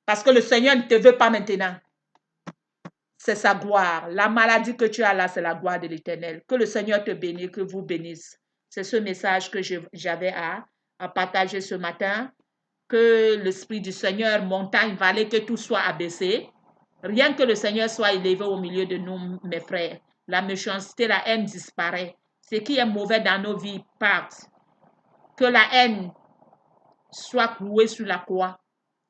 Parce que le Seigneur ne te veut pas maintenant. C'est sa gloire. La maladie que tu as là, c'est la gloire de l'Éternel. Que le Seigneur te bénisse, que vous bénisse. C'est ce message que j'avais à partager ce matin. Que l'Esprit du Seigneur, montagne, vallée, que tout soit abaissé. Rien que le Seigneur soit élevé au milieu de nous, mes frères. La méchanceté, la haine disparaît. Ce qui est mauvais dans nos vies part. Que la haine soit clouée sur la croix.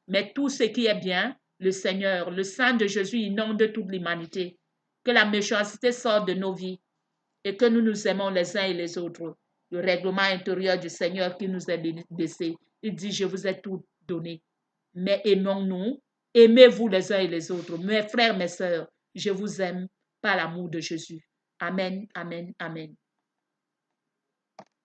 Mais tout ce qui est bien, le Seigneur, le sang de Jésus inonde toute l'humanité. Que la méchanceté sorte de nos vies et que nous nous aimons les uns et les autres. Le règlement intérieur du Seigneur qui nous est laissé. Il dit, je vous ai tout donné. Mais aimons-nous, aimez-vous les uns et les autres. Mes frères, mes sœurs, je vous aime par l'amour de Jésus. Amen, amen, amen.